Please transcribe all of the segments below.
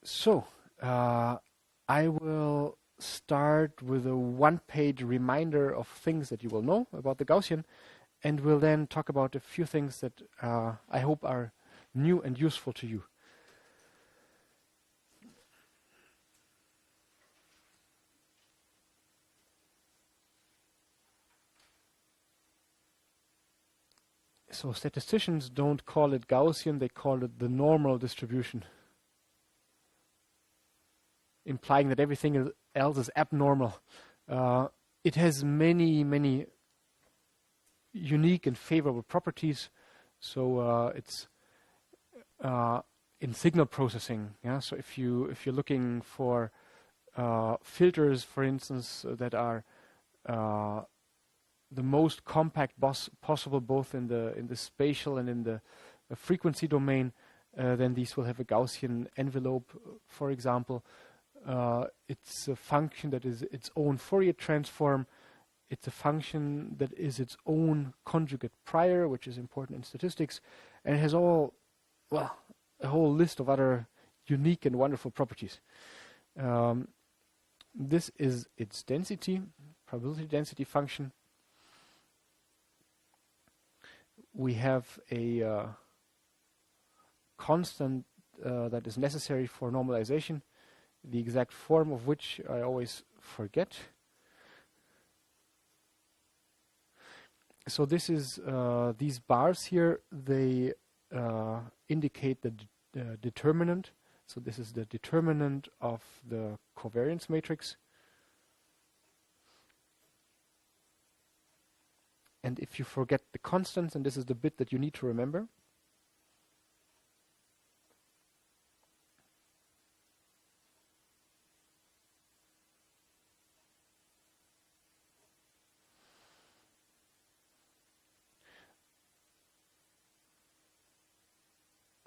So, I will start with a one-page reminder of things that you will know about the Gaussian, and we'll then talk about a few things that I hope are new and useful to you. So statisticians don't call it Gaussian, they call it the normal distribution, implying that everything else is abnormal. It has many, many unique and favorable properties. So it's in signal processing. Yeah. So if you're looking for filters, for instance, that are the most compact possible, both in the spatial and in the frequency domain, then these will have a Gaussian envelope, for example. It's a function that is its own Fourier transform. It's a function that is its own conjugate prior, which is important in statistics, and it has a whole list of other unique and wonderful properties. This is its density, probability density function. We have a constant that is necessary for normalization, the exact form of which I always forget. So this is these bars here, they indicate the determinant. So this is the determinant of the covariance matrix. And if you forget the constants, and this is the bit that you need to remember,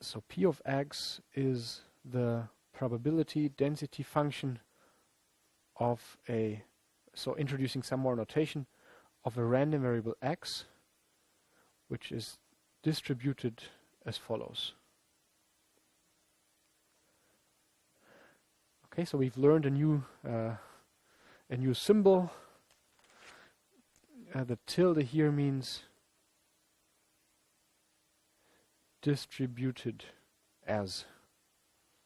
so P of x is the probability density function of so introducing some more notation, of a random variable x, which is distributed as follows. Okay, so we've learned a new symbol. The tilde here means distributed as,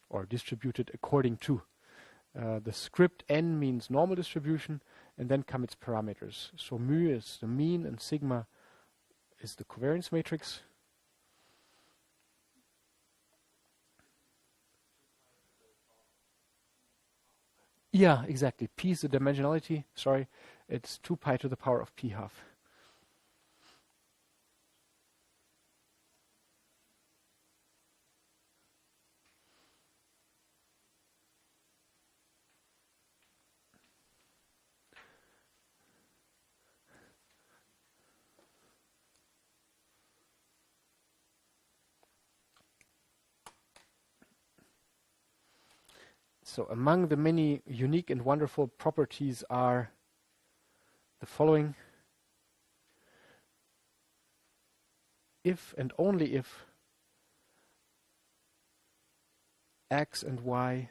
or distributed according to. The script n means normal distribution, and then come its parameters. So mu is the mean, and sigma is the covariance matrix. Yeah, exactly. P is the dimensionality. Sorry, it's 2 pi to the power of p half. So among the many unique and wonderful properties are the following. If and only if x and y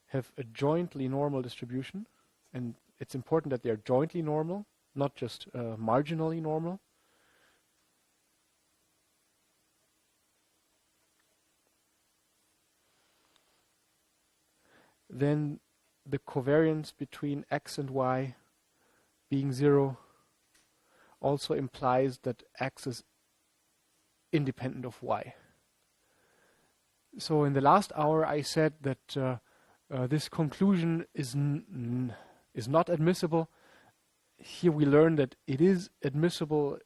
have a jointly normal distribution, and it's important that they are jointly normal, not just marginally normal. Then the covariance between x and y being 0 also implies that x is independent of y. So in the last hour I said that this conclusion is not admissible. Here we learn that it is admissible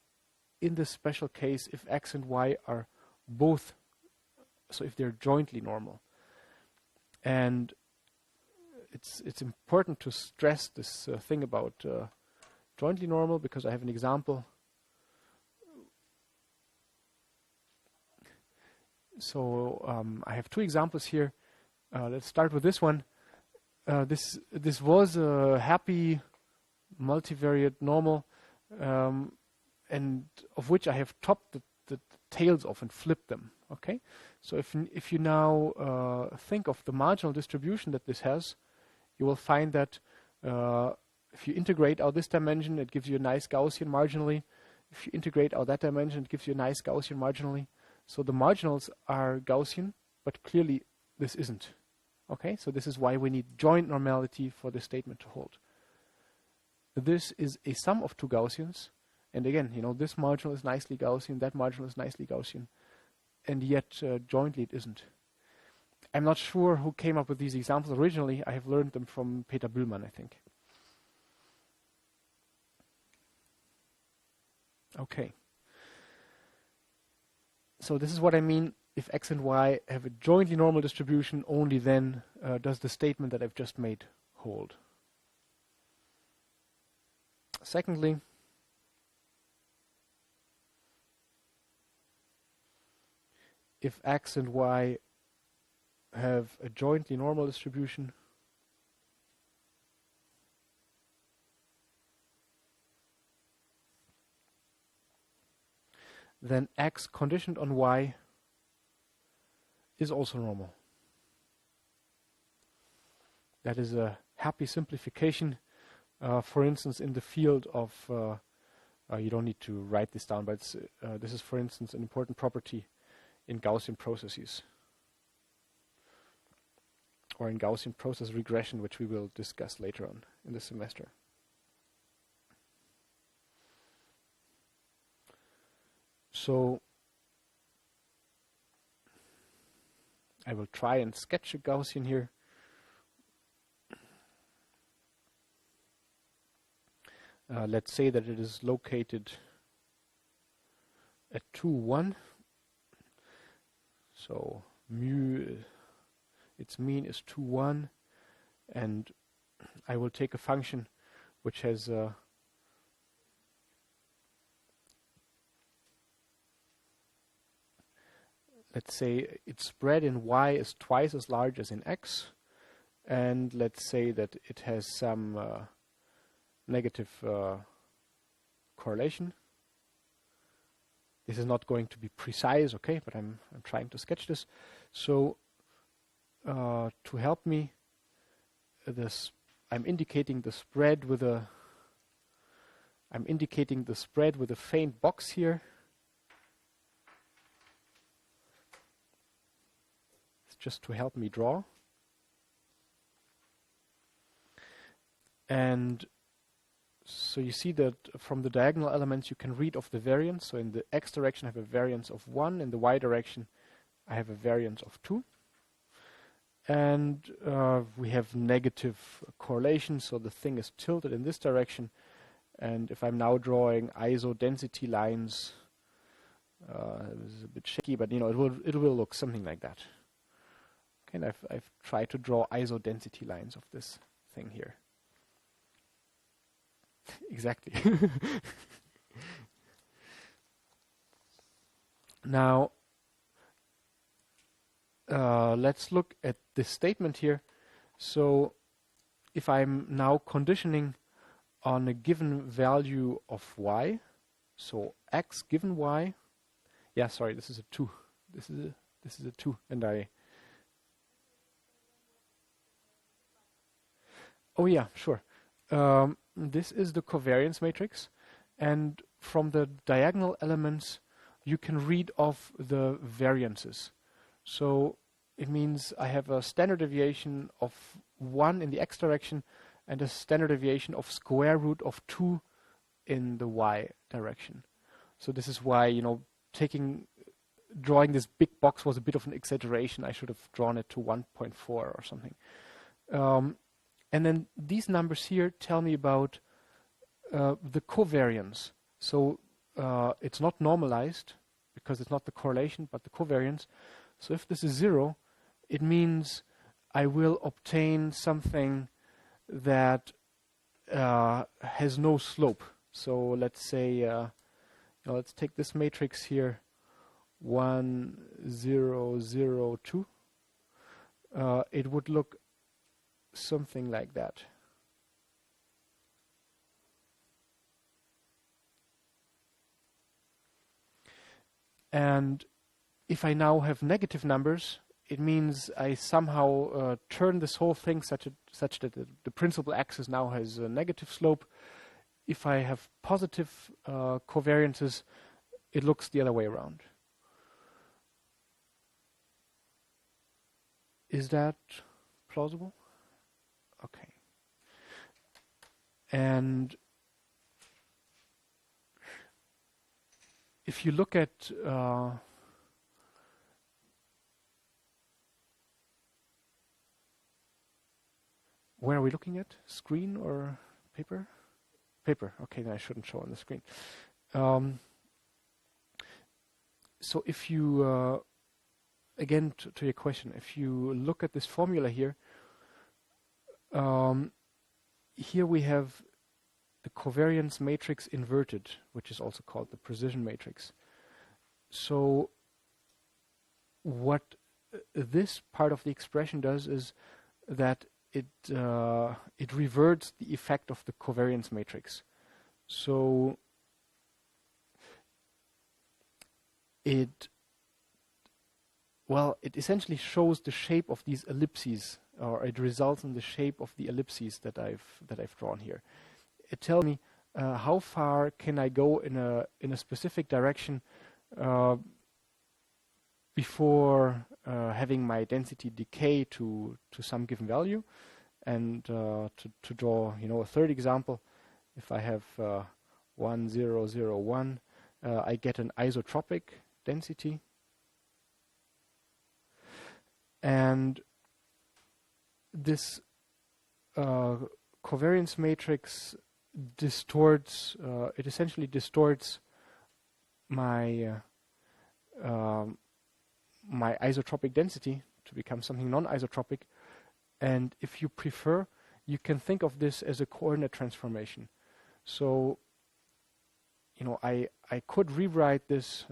in this special case if x and y are both, so if they're jointly normal. And it's important to stress this thing about jointly normal, because I have an example. So I have two examples here. Let's start with this one. This was a happy multivariate normal, and of which I have topped the tails off and flipped them. Okay, so if you now think of the marginal distribution that this has, you will find that if you integrate out this dimension, it gives you a nice Gaussian marginally. If you integrate out that dimension, it gives you a nice Gaussian marginally. So the marginals are Gaussian, but clearly this isn't. Okay, so this is why we need joint normality for this statement to hold. This is a sum of two Gaussians, and again, you know, this marginal is nicely Gaussian, that marginal is nicely Gaussian, and yet jointly it isn't. I'm not sure who came up with these examples originally. I have learned them from Peter Bühlmann, I think. Okay. So this is what I mean. If x and y have a jointly normal distribution, only then does the statement that I've just made hold. Secondly, if x and y have a jointly normal distribution, then x conditioned on y is also normal. That is a happy simplification. For instance, in the field of, you don't need to write this down, but this is, for instance, an important property in Gaussian processes, or in Gaussian process regression, which we will discuss later on in the semester. So I will try and sketch a Gaussian here. Let's say that it is located at 2, 1. So mu, its mean is 2, 1. And I will take a function which has let's say its spread in y is twice as large as in x. And let's say that it has some negative correlation. This is not going to be precise, okay, but I'm trying to sketch this. So to help me, I'm indicating the spread with a faint box here. It's just to help me draw. And so you see that from the diagonal elements you can read off the variance. So in the x direction I have a variance of 1, in the y direction I have a variance of 2. And we have negative correlation, so the thing is tilted in this direction. And if I'm now drawing isodensity lines, this is a bit shaky, but you know it will look something like that. Okay, and I've tried to draw isodensity lines of this thing here. Exactly. Now, let's look at this statement here. So, if I'm now conditioning on a given value of y, so x given y, yeah, sorry, this is a 2. This is a 2, and oh yeah, sure. This is the covariance matrix, and from the diagonal elements you can read off the variances. So it means I have a standard deviation of 1 in the x direction and a standard deviation of square root of 2 in the y direction. So this is why, you know, drawing this big box was a bit of an exaggeration. I should have drawn it to 1.4 or something. And then these numbers here tell me about the covariance. So it's not normalized because it's not the correlation, but the covariance. So if this is 0, it means I will obtain something that has no slope. So let's say, let's take this matrix here, 1, 0, 0, 2. It would look something like that. And if I now have negative numbers, it means I somehow turn this whole thing such that the principal axis now has a negative slope. If I have positive covariances, it looks the other way around. Is that plausible? Okay. And if you look at where are we looking at? Screen or paper? Paper. Okay, then I shouldn't show on the screen. So if you, again to your question, if you look at this formula here, here we have the covariance matrix inverted, which is also called the precision matrix. So what this part of the expression does is that it reverts the effect of the covariance matrix. So it essentially shows the shape of these ellipses, or it results in the shape of the ellipses that I've drawn here. It tells me how far can I go in a specific direction before having my density decay to some given value. And to draw, a third example, if I have 1, 0, 0, 1, I get an isotropic density. And this covariance matrix distorts, it essentially distorts my my isotropic density to become something non-isotropic. And if you prefer, you can think of this as a coordinate transformation. So, I could rewrite this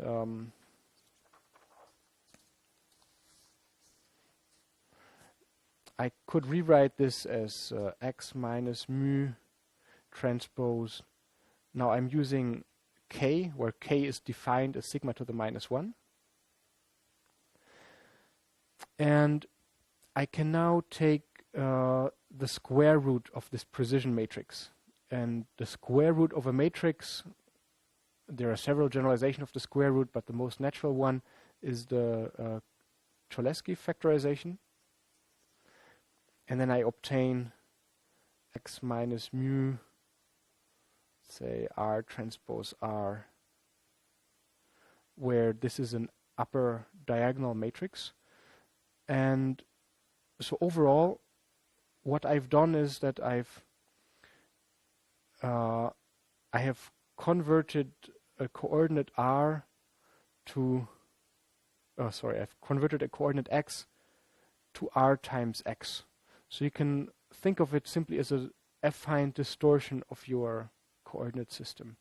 as x minus mu transpose. Now I'm using k, where k is defined as sigma to the minus 1. And I can now take the square root of this precision matrix. And the square root of a matrix, there are several generalizations of the square root, but the most natural one is the Cholesky factorization. And then I obtain x minus mu, say R transpose R, where this is an upper diagonal matrix. And so overall, what I've done is that I have converted a coordinate R to, I've converted a coordinate x to R times x. So you can think of it simply as a affine distortion of your coordinate system.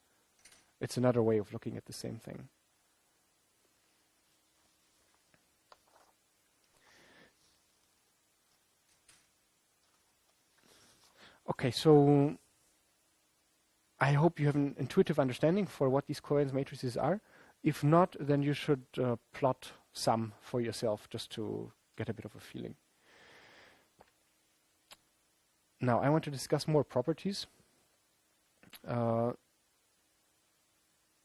It's another way of looking at the same thing. Okay, so I hope you have an intuitive understanding for what these covariance matrices are. If not, then you should plot some for yourself just to get a bit of a feeling. Now, I want to discuss more properties. I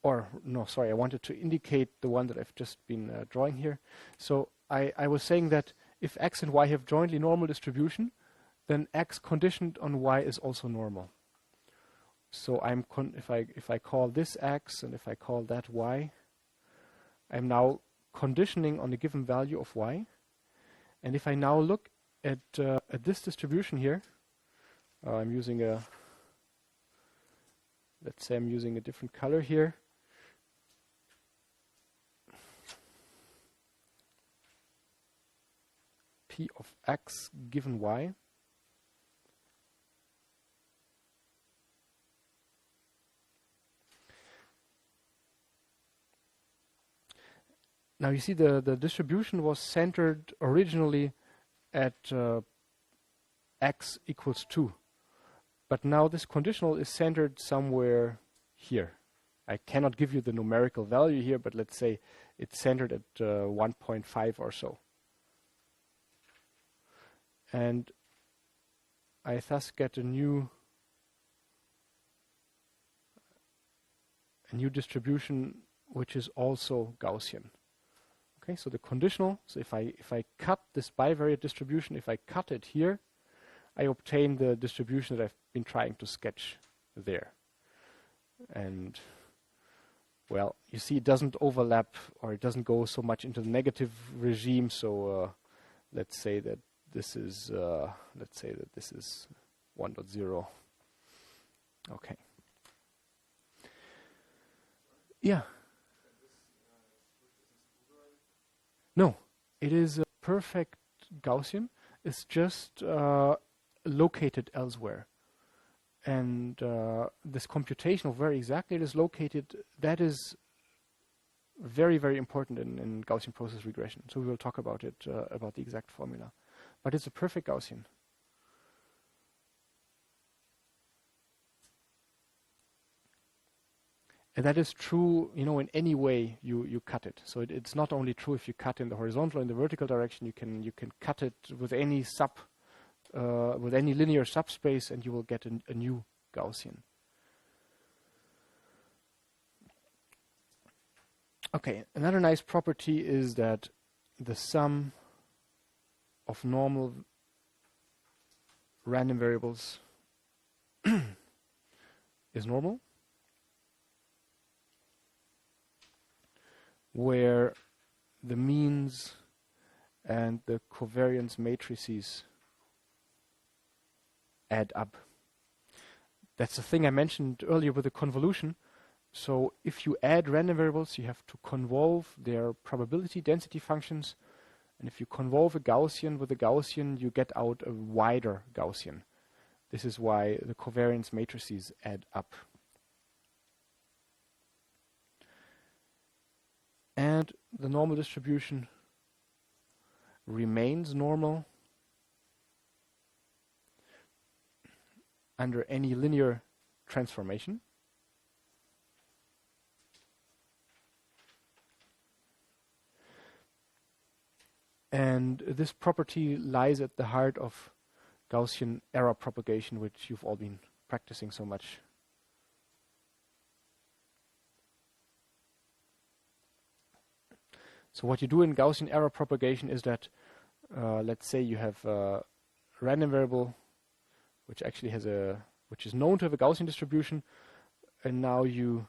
wanted to indicate the one that I've just been drawing here. So I was saying that if x and y have jointly normal distribution, then x conditioned on y is also normal. So if I call this x and if I call that y, I'm now conditioning on a given value of y. And if I now look at this distribution here, I'm using let's say I'm using a different color here. P of x given y. Now you see the distribution was centered originally at x equals 2. But now this conditional is centered somewhere here. I cannot give you the numerical value here, but let's say it's centered at 1.5 or so. And I thus get a new distribution which is also Gaussian. Okay, so the conditional, so if I cut this bivariate distribution, if I cut it here, I obtain the distribution that I've been trying to sketch there. And well, you see it doesn't overlap, or it doesn't go so much into the negative regime, so let's say that this is 1.0. Okay. Yeah. No, it is a perfect Gaussian. It's just located elsewhere. And this computation of where exactly it is located, that is very, very important in Gaussian process regression. So we will talk about it, about the exact formula. But it's a perfect Gaussian. And that is true, in any way you cut it. So it's not only true if you cut in the horizontal or in the vertical direction. You can cut it with any with any linear subspace, and you will get a new Gaussian. Okay, another nice property is that the sum of normal random variables is normal, where the means and the covariance matrices add up. That's the thing I mentioned earlier with the convolution. So if you add random variables, you have to convolve their probability density functions. And if you convolve a Gaussian with a Gaussian, you get out a wider Gaussian. This is why the covariance matrices add up. And the normal distribution remains normal under any linear transformation. And this property lies at the heart of Gaussian error propagation, which you've all been practicing so much. So what you do in Gaussian error propagation is that, let's say you have a random variable which actually which is known to have a Gaussian distribution, and now you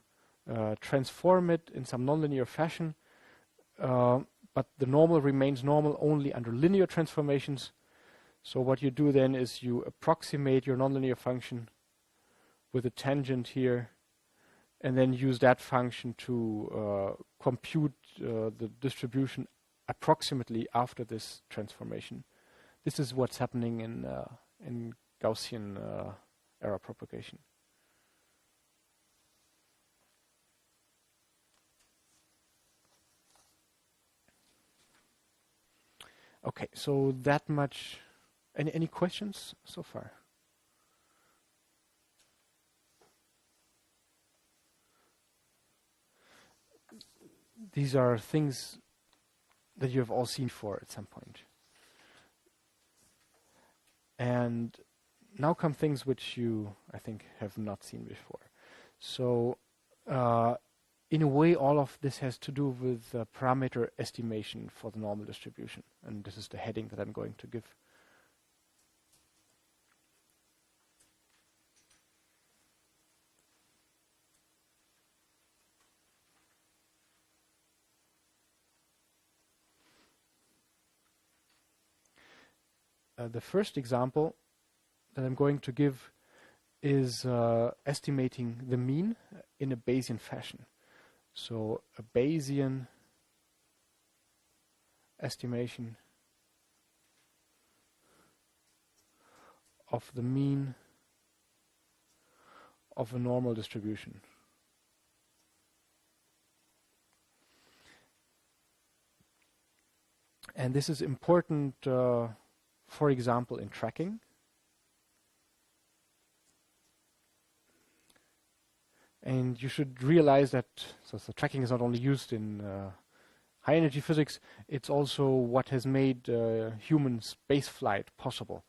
transform it in some nonlinear fashion, but the normal remains normal only under linear transformations. So what you do then is you approximate your nonlinear function with a tangent here, and then use that function to compute the distribution approximately after this transformation. This is what's happening in Gaussian error propagation. Okay, so that much. Any questions so far? These are things that you have all seen before at some point. And now come things which you, I think, have not seen before. So, in a way, all of this has to do with parameter estimation for the normal distribution. And this is the heading that I'm going to give. The first example that I'm going to give is estimating the mean in a Bayesian fashion. So a Bayesian estimation of the mean of a normal distribution. And this is important, for example, in tracking. And you should realize that so tracking is not only used in high energy physics, it's also what has made human spaceflight possible.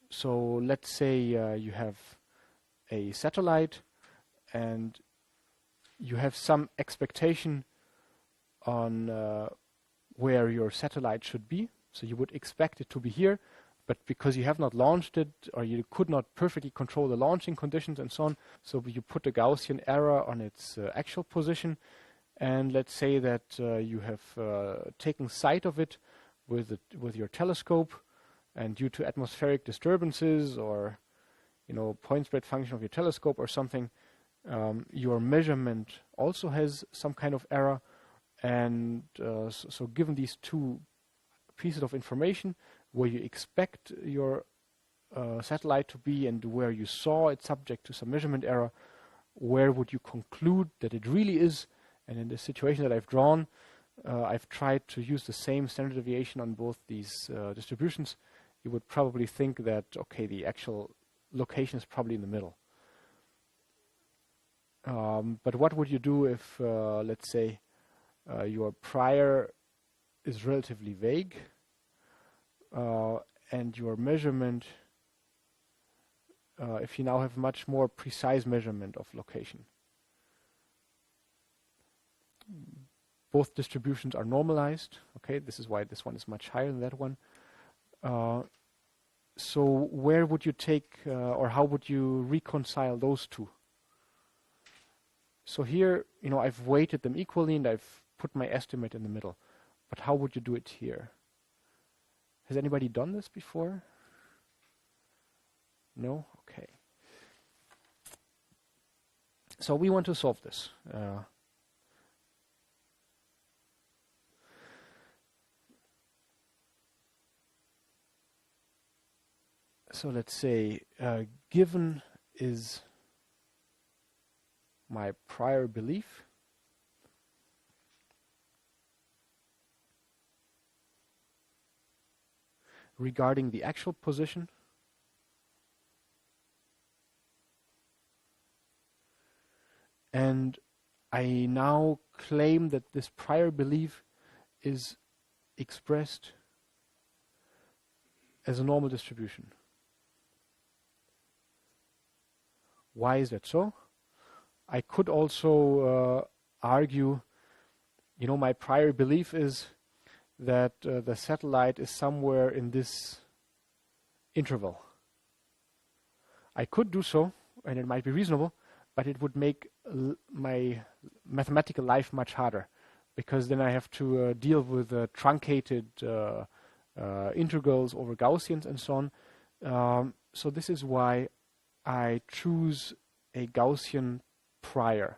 So let's say you have a satellite and you have some expectation on where your satellite should be. So you would expect it to be here, but because you have not launched it, or you could not perfectly control the launching conditions and so on, so you put a Gaussian error on its actual position. And let's say that you have taken sight of it with your telescope, and due to atmospheric disturbances or point spread function of your telescope or something, your measurement also has some kind of error. And so given these two pieces of information, where you expect your satellite to be and where you saw it subject to some measurement error, where would you conclude that it really is? And in the situation that I've drawn, I've tried to use the same standard deviation on both these distributions. You would probably think that, okay, the actual location is probably in the middle. But what would you do if, let's say, your prior is relatively vague, and your measurement, if you now have much more precise measurement of location? Both distributions are normalized. Okay, this is why this one is much higher than that one. So where would you take, or how would you reconcile those two? So here, I've weighted them equally and I've put my estimate in the middle. But how would you do it here? Has anybody done this before? No? Okay. So we want to solve this. So let's say given is my prior belief. Regarding the actual position. And I now claim that this prior belief is expressed as a normal distribution. Why is that so? I could also argue, my prior belief is that the satellite is somewhere in this interval. I could do so, and it might be reasonable, but it would make my mathematical life much harder, because then I have to deal with truncated integrals over Gaussians and so on. So this is why I choose a Gaussian prior.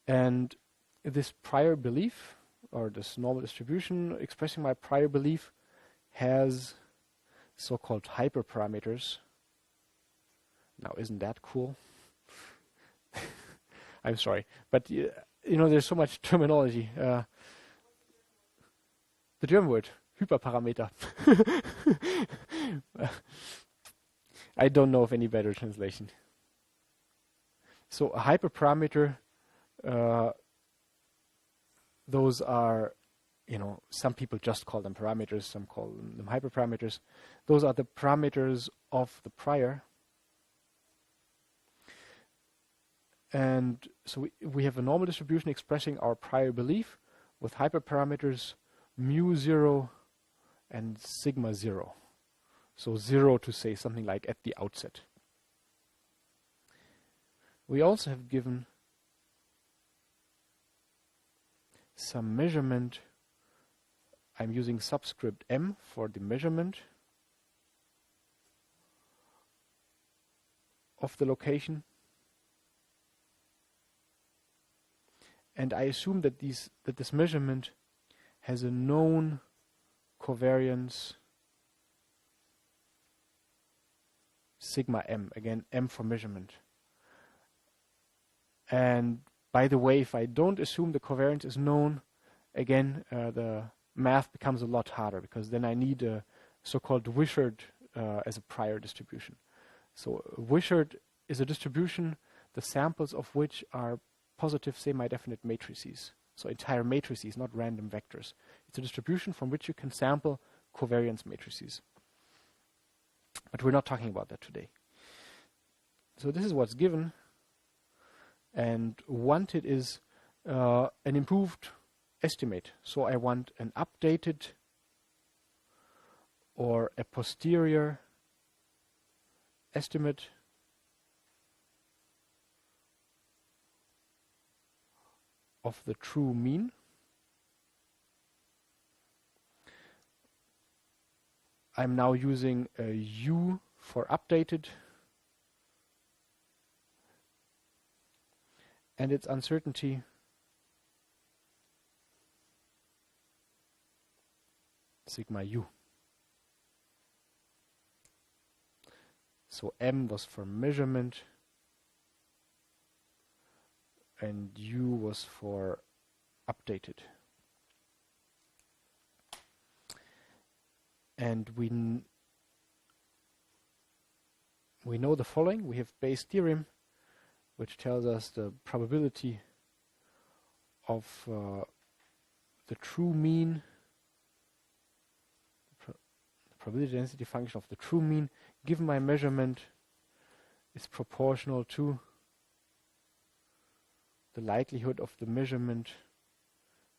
And this prior belief, or this normal distribution expressing my prior belief, has so-called hyperparameters. Now, isn't that cool? I'm sorry, but there's so much terminology. The German word, Hyperparameter. I don't know of any better translation. So a hyperparameter, those are, some people just call them parameters, some call them hyperparameters. Those are the parameters of the prior. And so we have a normal distribution expressing our prior belief with hyperparameters mu0 and sigma 0. So 0 to say something like at the outset. We also have given some measurement. I'm using subscript m for the measurement of the location. And I assume that this measurement has a known covariance sigma m, again m for measurement. And by the way, if I don't assume the covariance is known, again the math becomes a lot harder, because then I need a so-called Wishart as a prior distribution. So Wishart is a distribution, the samples of which are positive semi-definite matrices. So entire matrices, not random vectors. It's a distribution from which you can sample covariance matrices. But we're not talking about that today. So this is what's given. And wanted is an improved estimate. So I want an updated or a posterior estimate of the true mean. I'm now using a U for updated, and its uncertainty sigma U. So M was for measurement and U was for updated. And we know the following. We have Bayes' theorem, which tells us the probability of the true mean, the probability density function of the true mean given my measurement is proportional to the likelihood of the measurement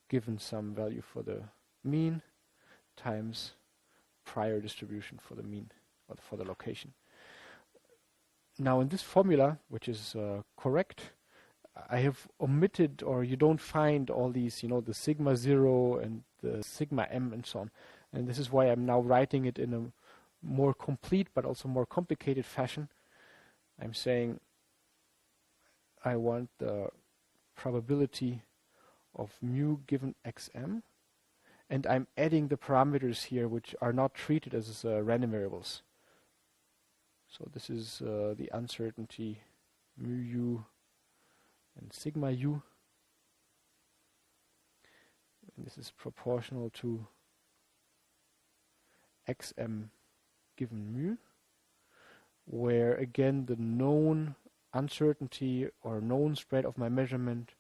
given some value for the mean times prior distribution for the mean or for the location. Now in this formula, which is correct, I have omitted, or you don't find all these, the sigma 0 and the sigma m and so on. And this is why I'm now writing it in a more complete but also more complicated fashion. I'm saying I want the probability of mu given xm, and I'm adding the parameters here which are not treated as random variables. So this is the uncertainty mu u and sigma u, and this is proportional to xm given mu, where again the known uncertainty or known spread of my measurement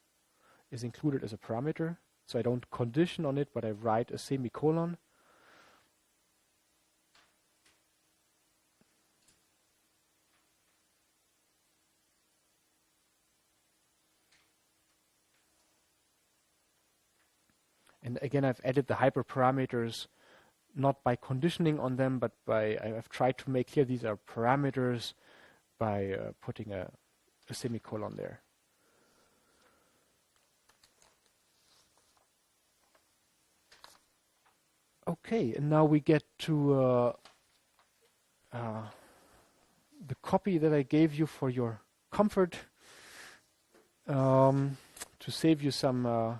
is included as a parameter. So I don't condition on it, but I write a semicolon. And again, I've added the hyperparameters not by conditioning on them, but I've tried to make clear these are parameters by putting a semicolon there. Okay, and now we get to the copy that I gave you for your comfort, to save you some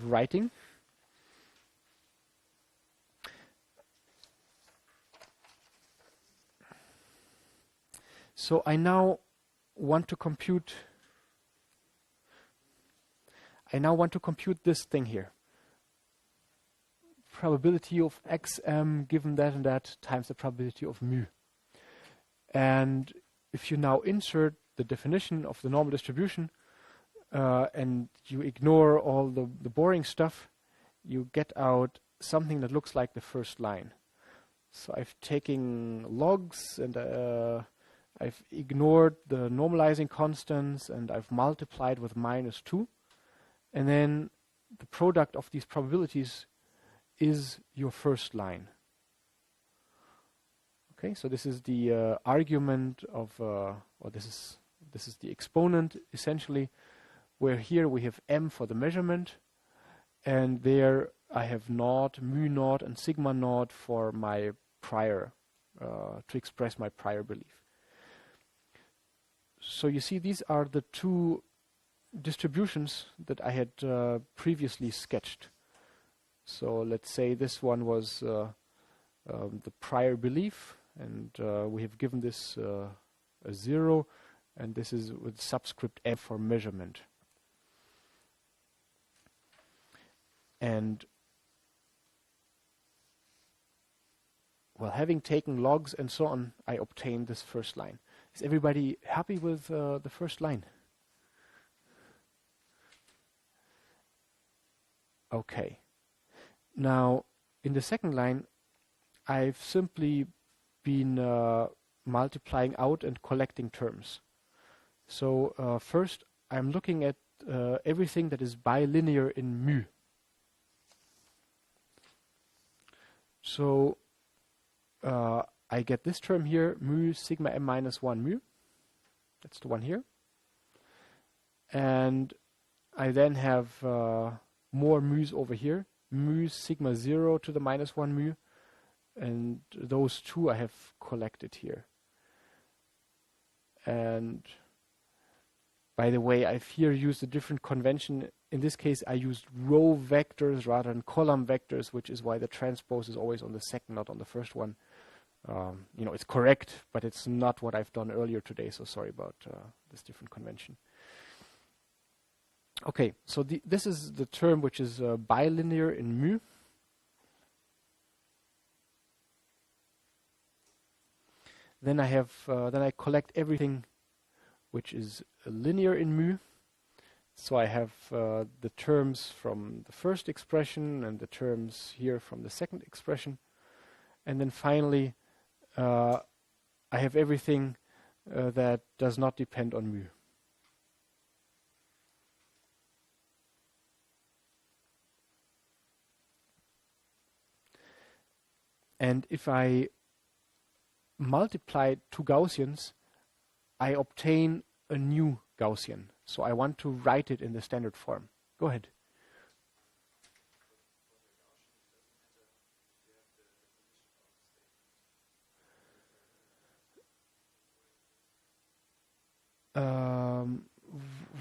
writing. So I now want to compute this thing here. Probability of xm given that and that times the probability of mu. And if you now insert the definition of the normal distribution and you ignore all the boring stuff, you get out something that looks like the first line. So I've taken logs and I've ignored the normalizing constants and I've multiplied with -2. And then the product of these probabilities is your first line. Okay, so this is the argument of, or this is the exponent essentially, where here we have m for the measurement, and there I have naught, mu naught, and sigma naught for my prior, to express my prior belief. So you see, these are the two distributions that I had previously sketched. So let's say this one was the prior belief, and we have given this a 0, and this is with subscript m for measurement. And well, having taken logs and so on, I obtain this first line. Is everybody happy with the first line? Okay. Now, in the second line, I've simply been multiplying out and collecting terms. So first, I'm looking at everything that is bilinear in mu. So I get this term here, mu sigma m minus 1 mu. That's the one here. And I then have more mu's over here, mu sigma 0 to the minus 1 mu. And those two I have collected here. And by the way, I've here used a different convention. In this case, I used row vectors rather than column vectors, which is why the transpose is always on the second, not on the first one. It's correct, but it's not what I've done earlier today, so sorry about this different convention. Okay, so this is the term which is bilinear in mu. Then I collect everything which is linear in mu. So I have the terms from the first expression and the terms here from the second expression. And then finally, I have everything that does not depend on mu. And if I multiply two Gaussians, I obtain a new Gaussian. So I want to write it in the standard form. Go ahead.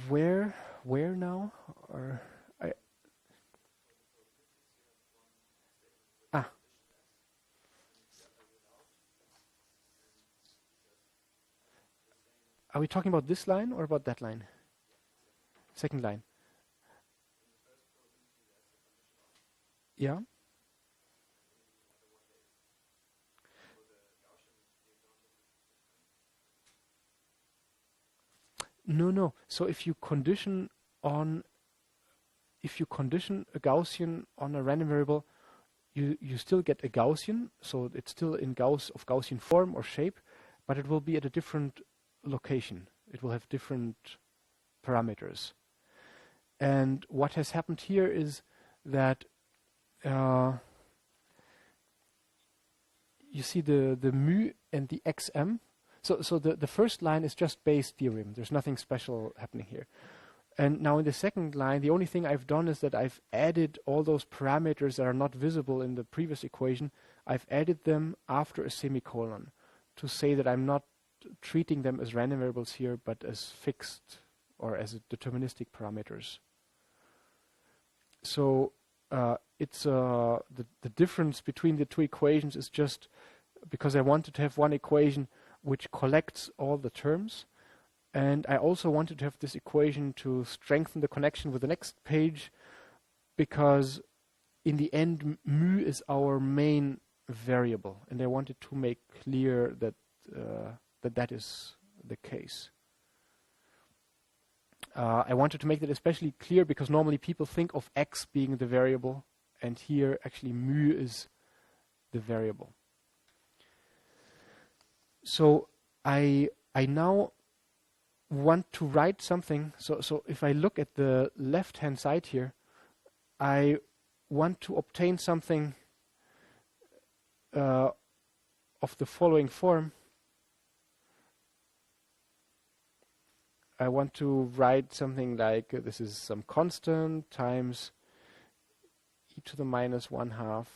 Where now? Or Are we talking about this line or about that line? Second line. Yeah. No. So if you condition a Gaussian on a random variable, you still get a Gaussian. So it's still in Gaussian form or shape, but it will be at a different location. It will have different parameters. And what has happened here is that you see the mu and the xm. So the first line is just Bayes' theorem. There's nothing special happening here. And now in the second line, the only thing I've done is that I've added all those parameters that are not visible in the previous equation. I've added them after a semicolon to say that I'm not treating them as random variables here, but as fixed or as deterministic parameters. So it's the difference between the two equations is just because I wanted to have one equation which collects all the terms, and I also wanted to have this equation to strengthen the connection with the next page, because in the end mu is our main variable, and I wanted to make clear that that is the case. I wanted to make that especially clear because normally people think of x being the variable, and here actually mu is the variable. So I now want to write something. So if I look at the left-hand side here, I want to obtain something of the following form. I want to write something like this is some constant times e to the minus 1/2,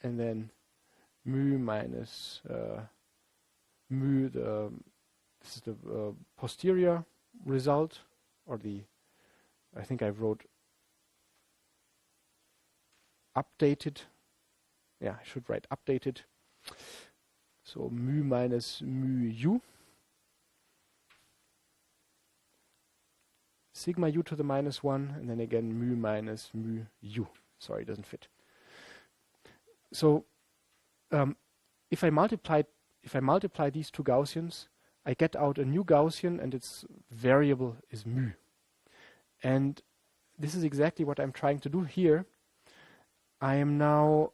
and then mu minus mu. This is the posterior result, or I think I wrote updated. Yeah, I should write updated. So mu minus mu u. Sigma u to the minus 1, and then again mu minus mu u. Sorry, it doesn't fit. So if I multiply these two Gaussians, I get out a new Gaussian, and its variable is mu. And this is exactly what I'm trying to do here. I am now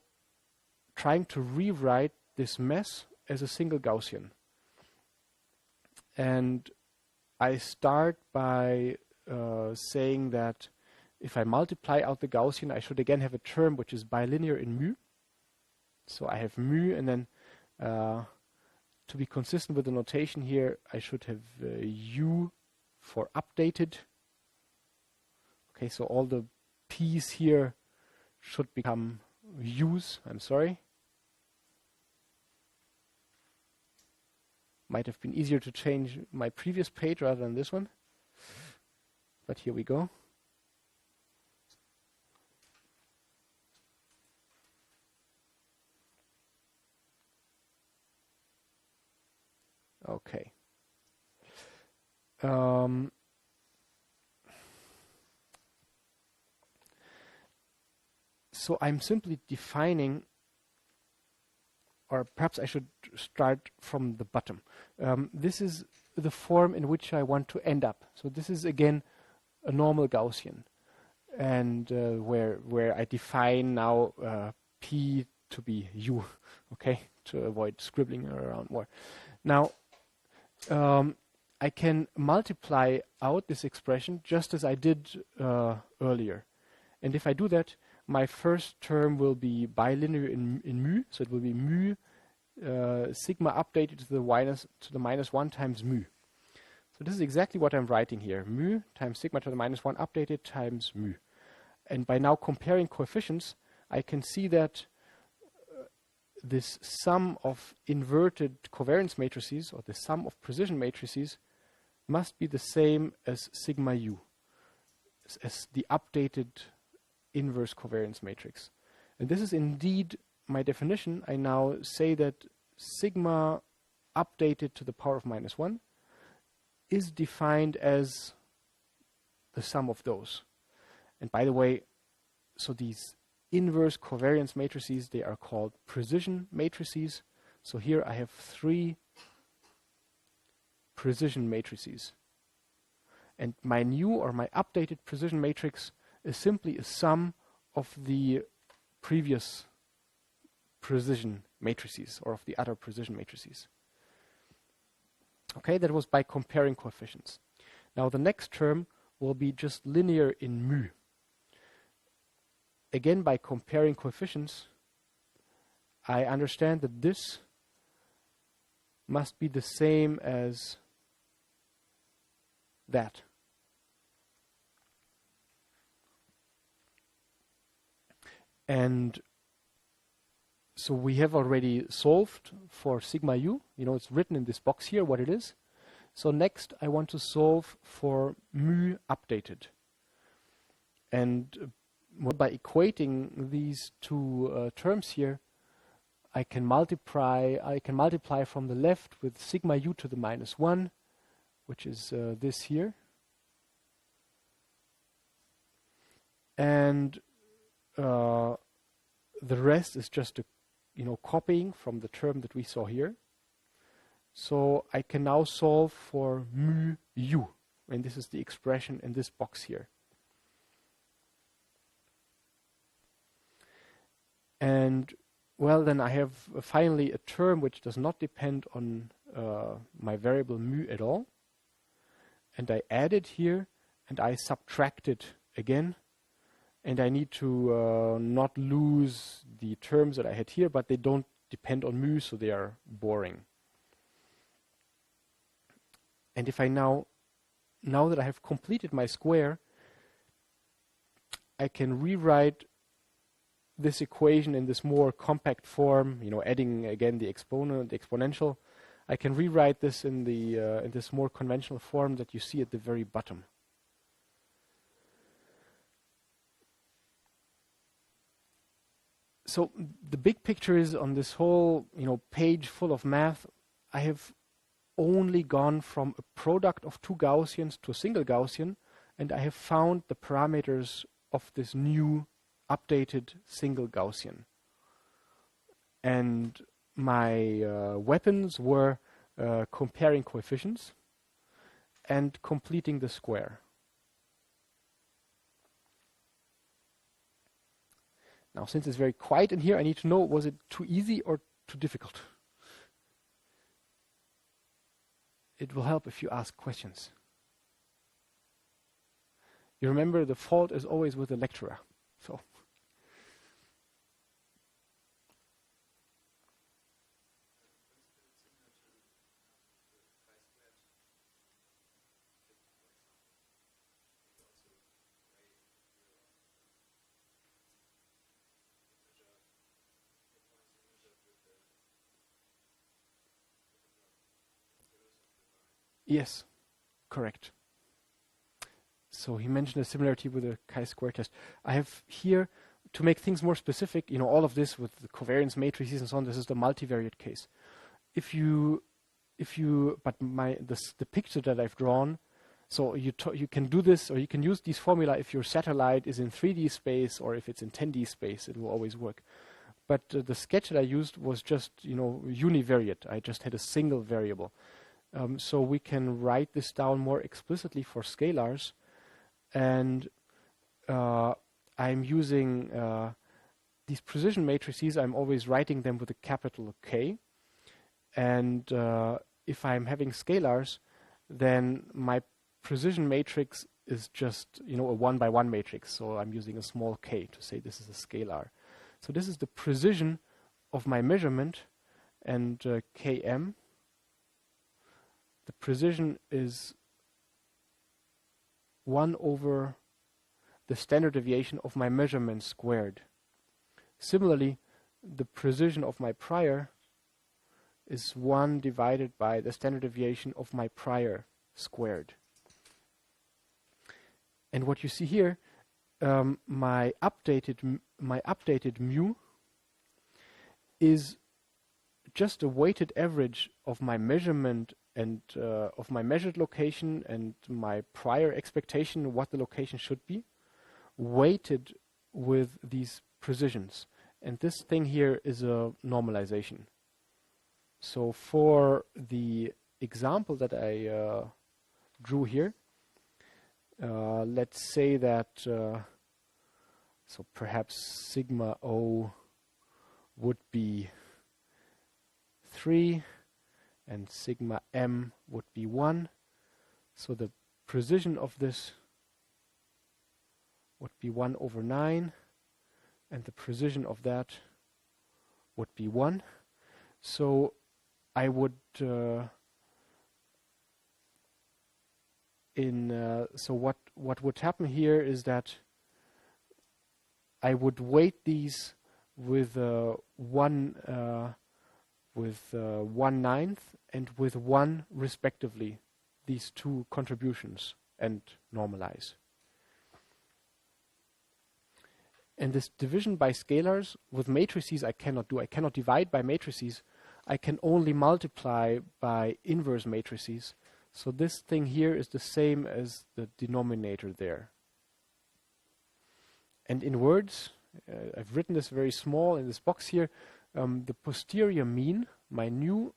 trying to rewrite this mess as a single Gaussian. And I start by saying that if I multiply out the Gaussian, I should again have a term which is bilinear in mu. So I have mu, and then to be consistent with the notation here, I should have u for updated. Okay, so all the p's here should become u's. I'm sorry. Might have been easier to change my previous page rather than this one. But here we go. Okay. So I'm simply defining, or perhaps I should start from the bottom. This is the form in which I want to end up. So this is again a normal Gaussian, and where I define now P to be U, okay, to avoid scribbling around more. Now I can multiply out this expression just as I did earlier, and if I do that, my first term will be bilinear in mu, so it will be mu sigma updated to the minus 1 times mu. So this is exactly what I'm writing here. Mu times sigma to the minus 1 updated times mu. And by now comparing coefficients, I can see that this sum of inverted covariance matrices, or the sum of precision matrices, must be the same as sigma u, as the updated inverse covariance matrix. And this is indeed my definition. I now say that sigma updated to the power of minus 1 is defined as the sum of those. And by the way, so these inverse covariance matrices, they are called precision matrices. So here I have 3 precision matrices. And my new or my updated precision matrix is simply a sum of the previous precision matrices, or of the other precision matrices. Okay, that was by comparing coefficients. Now the next term will be just linear in mu. Again, by comparing coefficients, I understand that this must be the same as that. And so we have already solved for sigma u. You know, it's written in this box here what it is. So next I want to solve for mu updated. And by equating these two terms here, I can multiply from the left with sigma u to the minus 1, which is this here. And the rest is just copying from the term that we saw here. So I can now solve for mu u, and this is the expression in this box here. And well, then I have finally a term which does not depend on my variable mu at all. And I add it here, and I subtract it again. And I need to not lose the terms that I had here, but they don't depend on mu, so they are boring. And if I now that I have completed my square, I can rewrite this equation in this more compact form, adding again the exponent, the exponential. I can rewrite this in this more conventional form that you see at the very bottom. So the big picture is, on this whole page full of math, I have only gone from a product of two Gaussians to a single Gaussian, and I have found the parameters of this new updated single Gaussian. And my weapons were comparing coefficients and completing the square. Now, since it's very quiet in here, I need to know, was it too easy or too difficult? It will help if you ask questions. You remember, the fault is always with the lecturer. So. Yes, correct. So he mentioned a similarity with the chi-square test. I have here, to make things more specific, you know, all of this with the covariance matrices and so on, this is the multivariate case. The picture that I've drawn, so you can do this, or you can use these formula if your satellite is in 3D space or if it's in 10D space, it will always work. But the sketch that I used was just, you know, univariate. I just had a single variable. So we can write this down more explicitly for scalars. And I'm using these precision matrices. I'm always writing them with a capital K. And if I'm having scalars, then my precision matrix is just, you know, a 1-by-1 matrix. So I'm using a small k to say this is a scalar. So this is the precision of my measurement, and Km. The precision is 1 over the standard deviation of my measurement squared. Similarly, the precision of my prior is 1 divided by the standard deviation of my prior squared. And what you see here, my updated mu is just a weighted average of my measurement and of my measured location and my prior expectation of what the location should be, weighted with these precisions. And this thing here is a normalization. So for the example that I drew here, let's say that, so perhaps sigma O would be 3 and sigma M would be 1. So the precision of this would be 1 over 9, and the precision of that would be 1. So I would so what would happen here is that I would weight these with 1/9 and with 1 respectively, these two contributions, and normalize. And this division by scalars with matrices I cannot do. I cannot divide by matrices. I can only multiply by inverse matrices. So this thing here is the same as the denominator there. And in words, I've written this very small in this box here, the posterior mean, my new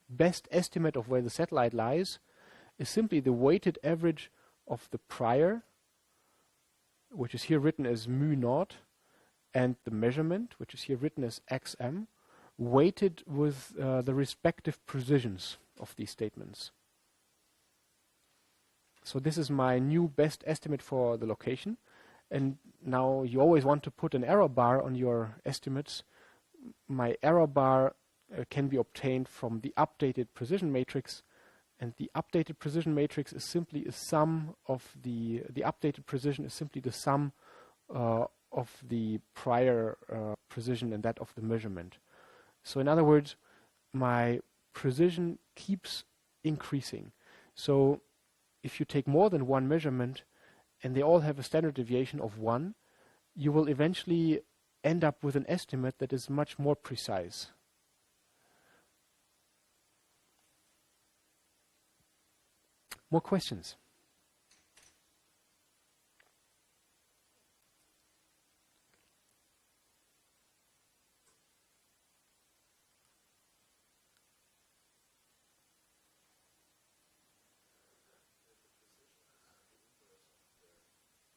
best estimate of where the satellite lies, is simply the weighted average of the prior, which is here written as mu naught, and the measurement, which is here written as xm, weighted with the respective precisions of these statements. So this is my new best estimate for the location. And now you always want to put an error bar on your estimates. My error bar can be obtained from the updated precision matrix, and the updated precision matrix is simply a sum of the updated precision is simply the sum of the prior precision and that of the measurement. So in other words, my precision keeps increasing. So if you take more than one measurement and they all have a standard deviation of 1, you will eventually end up with an estimate that is much more precise. More questions?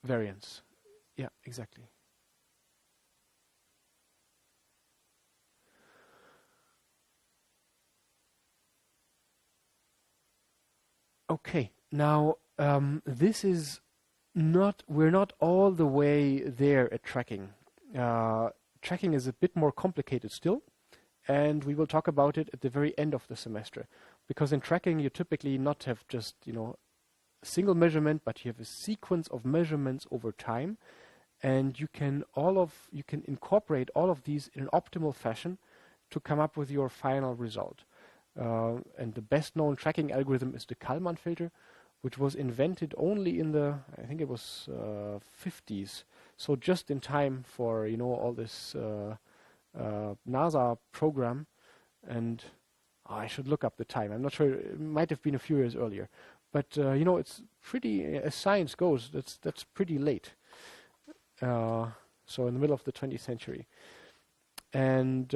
variance. Yeah, exactly. Okay, now this is not, we're not all the way there at tracking. Tracking is a bit more complicated still, and we will talk about it at the very end of the semester. Because in tracking, you typically not have just, you know, a single measurement, but you have a sequence of measurements over time, and you can incorporate all of these in an optimal fashion to come up with your final result. And the best known tracking algorithm is the Kalman filter, which was invented only in the, I think it was 50s. So just in time for, you know, all this NASA program. And I should look up the time. I'm not sure. It might have been a few years earlier. But, you know, it's pretty, as science goes, that's pretty late. So in the middle of the 20th century. And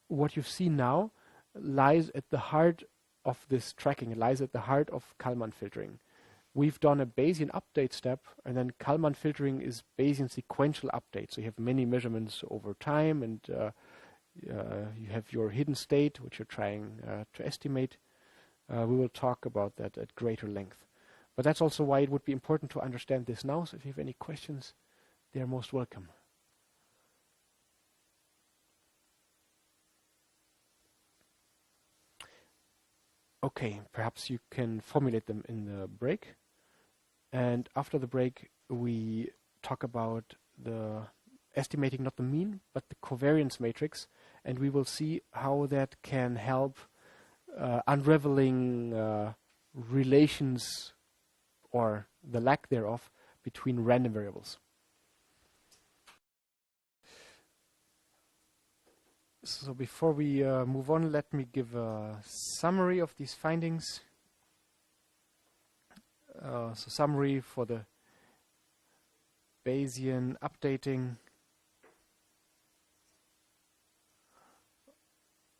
what you see now lies at the heart of this tracking. It lies at the heart of Kalman filtering. We've done a Bayesian update step, and then Kalman filtering is Bayesian sequential update. So you have many measurements over time, and you have your hidden state, which you're trying to estimate. We will talk about that at greater length. But that's also why it would be important to understand this now. So if you have any questions, they are most welcome. Okay, perhaps you can formulate them in the break. And after the break, we talk about the estimating not the mean, but the covariance matrix. And we will see how that can help unraveling relations or the lack thereof between random variables. So before we move on, let me give a summary of these findings. So summary for the Bayesian updating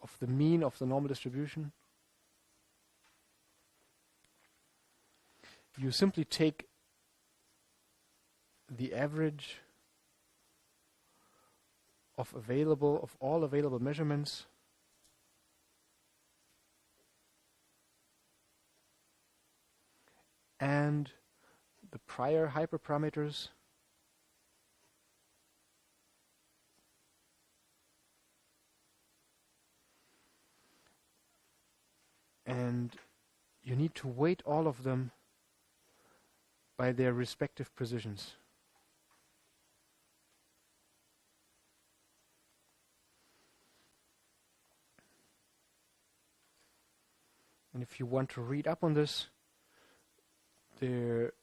of the mean of the normal distribution. You simply take the average of all available measurements and the prior hyperparameters and you need to weight all of them by their respective precisions. And if you want to read up on this, there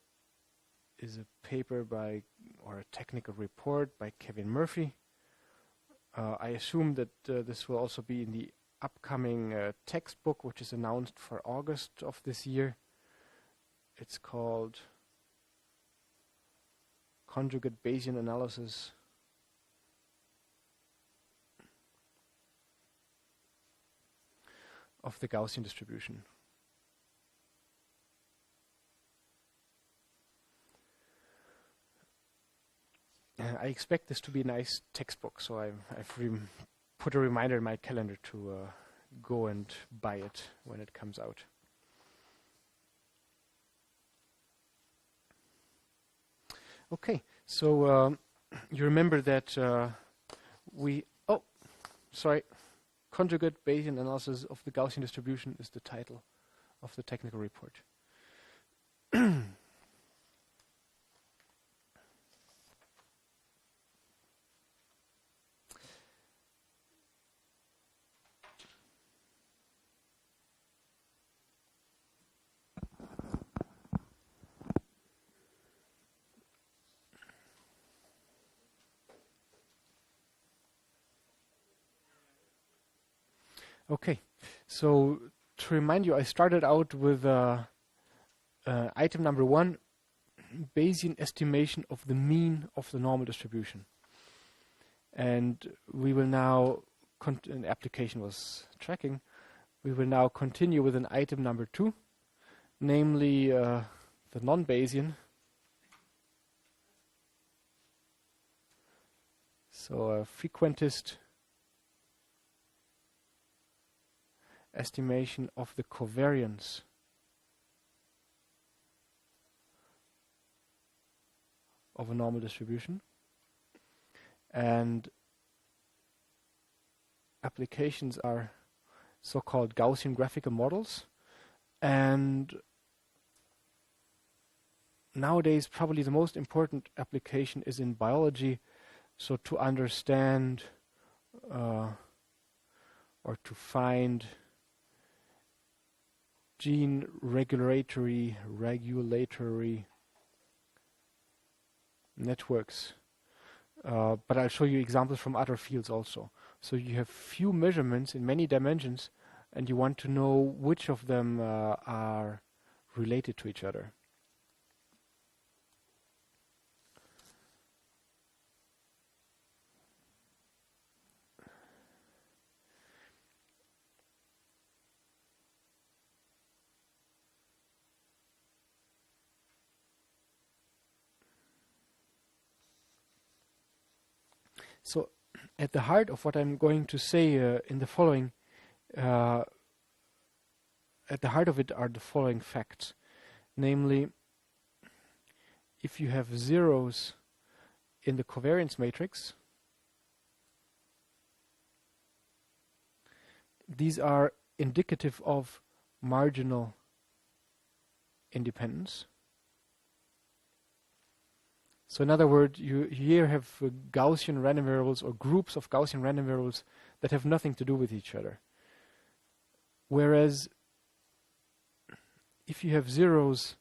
is a paper or a technical report by Kevin Murphy. I assume that this will also be in the upcoming textbook, which is announced for August of this year. It's called Conjugate Bayesian Analysis of the Gaussian distribution. I expect this to be a nice textbook, so I've put a reminder in my calendar to go and buy it when it comes out. Okay, so you remember that Conjugate Bayesian Analysis of the Gaussian distribution is the title of the technical report. Okay, so to remind you, I started out with item number 1, Bayesian estimation of the mean of the normal distribution. And we will now, the application was tracking, we will now continue with an item number 2, namely the non-Bayesian So a frequentist estimation of the covariance of a normal distribution. And applications are so-called Gaussian graphical models. And nowadays, probably the most important application is in biology. So to understand or to find gene regulatory networks. But I'll show you examples from other fields also. So you have few measurements in many dimensions, and you want to know which of them are related to each other. So at the heart of what I'm going to say in the following, at the heart of it are the following facts. Namely, if you have zeros in the covariance matrix, these are indicative of marginal independence. So in other words, you here have Gaussian random variables or groups of Gaussian random variables that have nothing to do with each other. Whereas if you have zeros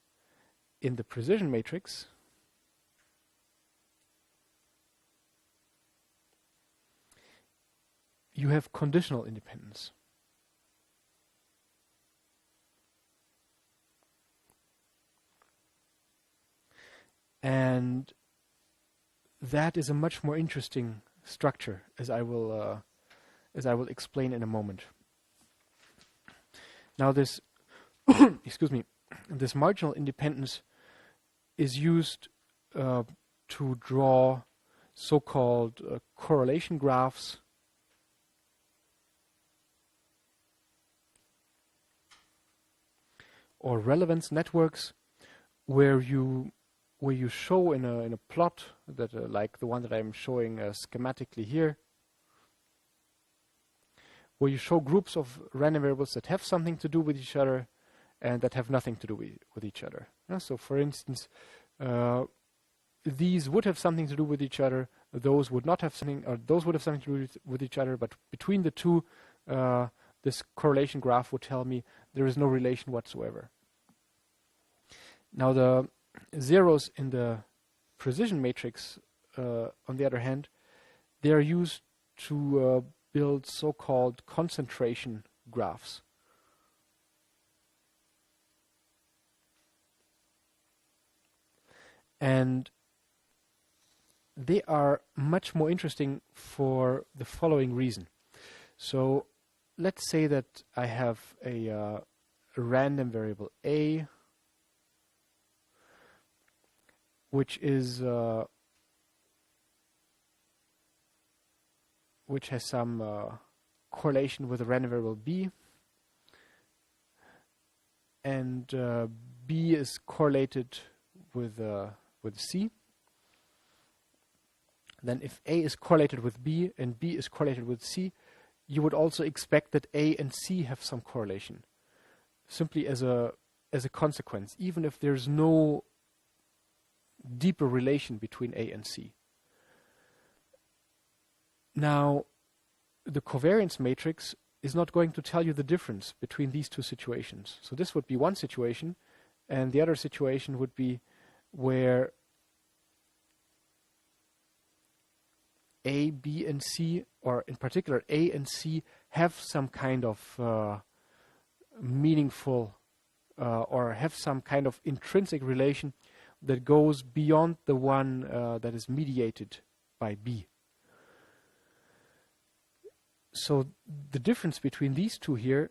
in the precision matrix, you have conditional independence. And that is a much more interesting structure, as I will explain in a moment. Now this, excuse me, this marginal independence is used to draw so-called correlation graphs or relevance networks, where you show in a plot that like the one that I'm showing schematically here, where you show groups of random variables that have something to do with each other and that have nothing to do with each other. So for instance, these would have something to do with each other, those would not have something, or those would have something to do with each other, but between the two, this correlation graph would tell me there is no relation whatsoever. Now the zeros in the precision matrix, on the other hand, they are used to build so-called concentration graphs. And they are much more interesting for the following reason. So let's say that I have a random variable A, which is which has some correlation with a random variable B, and B is correlated with C. Then if A is correlated with B and B is correlated with C, you would also expect that A and C have some correlation, simply as a consequence, even if there's no deeper relation between A and C. Now, the covariance matrix is not going to tell you the difference between these two situations. So this would be one situation, and the other situation would be where A, B, and C, or in particular A and C, have some kind of meaningful or have some kind of intrinsic relation that goes beyond the one that is mediated by B. So the difference between these two here,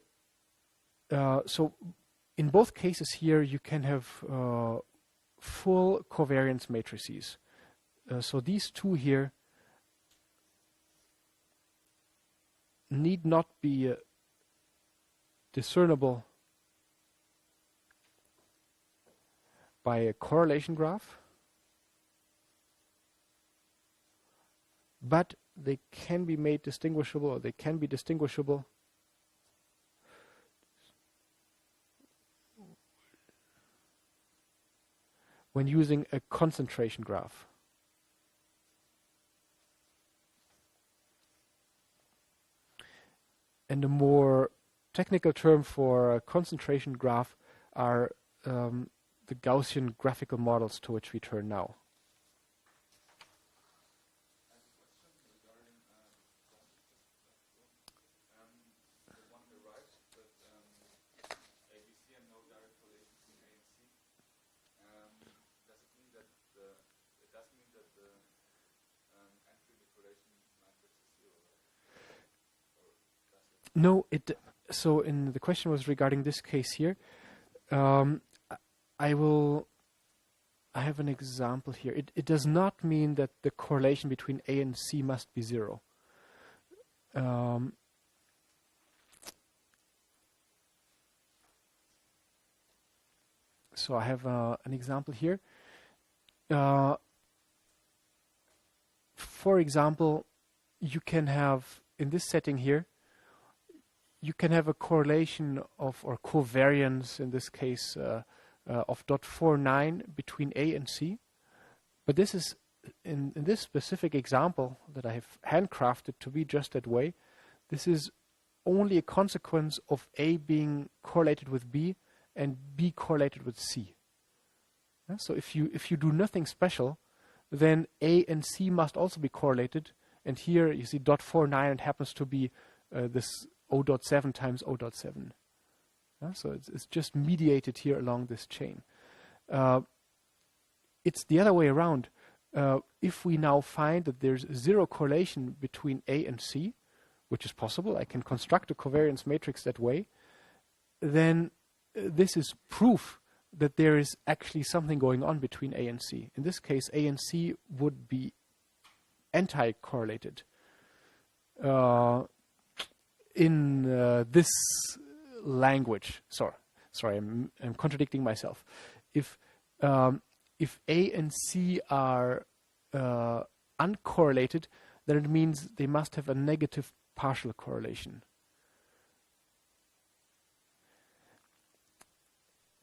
so in both cases here you can have full covariance matrices. So these two here need not be discernible by a correlation graph, but they can be made distinguishable, or they can be distinguishable when using a concentration graph. And a more technical term for a concentration graph are the Gaussian graphical models, to which we turn now. No, so the question was regarding this case here. I have an example here. It does not mean that the correlation between A and C must be 0. So I have an example here. For example, you can have, in this setting here, you can have a correlation of, or covariance in this case, of 0.49 between A and C. But this is, in this specific example that I have handcrafted to be just that way, this is only a consequence of A being correlated with B and B correlated with C. Yeah? So if you do nothing special, then A and C must also be correlated. And here you see 0.49, it happens to be this 0.7 times 0.7. Yeah? So it's just mediated here along this chain. It's the other way around. If we now find that there's 0 correlation between A and C, which is possible, I can construct a covariance matrix that way, then this is proof that there is actually something going on between A and C. In this case, A and C would be anti-correlated. In this language, sorry, I'm contradicting myself. If A and C are uncorrelated, then it means they must have a negative partial correlation.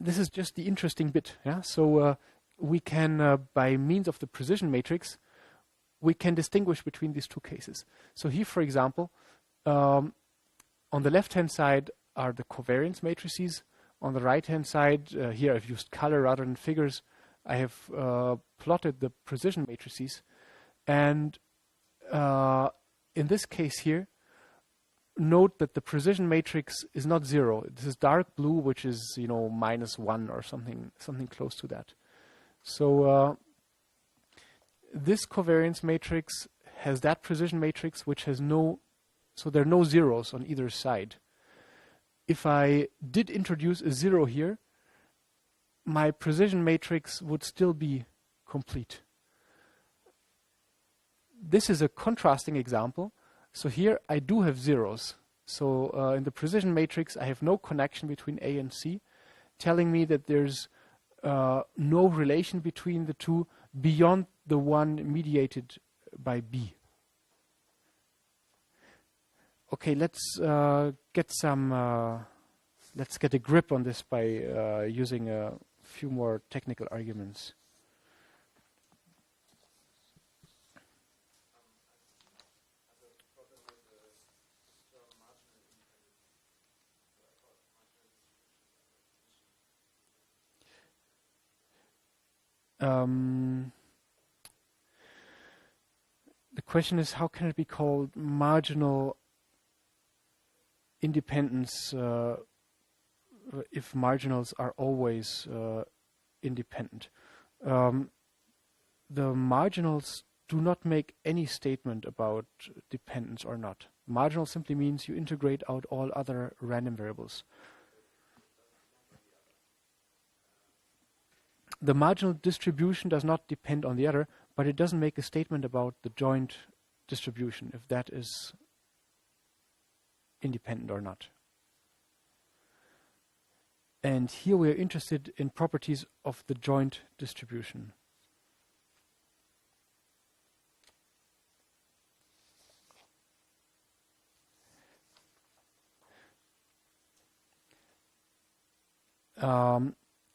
This is just the interesting bit. Yeah? So we can, by means of the precision matrix, we can distinguish between these two cases. So here, for example, on the left-hand side are the covariance matrices. On the right-hand side, here I've used color rather than figures. I have plotted the precision matrices. And in this case here, note that the precision matrix is not 0. This is dark blue, which is, -1 or something close to that. So this covariance matrix has that precision matrix which has so there are no zeros on either side. If I did introduce a 0 here, my precision matrix would still be complete. This is a contrasting example. So here I do have zeros. So in the precision matrix, I have no connection between A and C, telling me that there's no relation between the two beyond the one mediated by B. Okay, let's get a grip on this by using a few more technical arguments. The question is, how can it be called marginal independence if marginals are always independent? The marginals do not make any statement about dependence or not. Marginal simply means you integrate out all other random variables. The marginal distribution does not depend on the other, but it doesn't make a statement about the joint distribution, if that is independent or not. And here we are interested in properties of the joint distribution.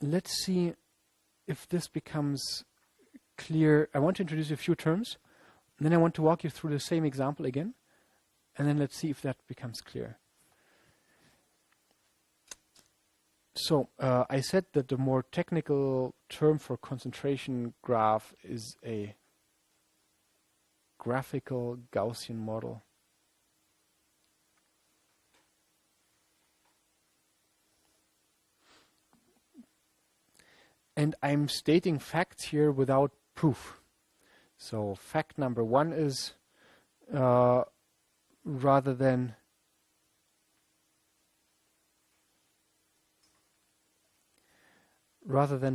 Let's see if this becomes clear. I want to introduce a few terms, and then I want to walk you through the same example again, and then let's see if that becomes clear. So I said that the more technical term for concentration graph is a graphical Gaussian model. And I'm stating facts here without proof. So fact number one is rather than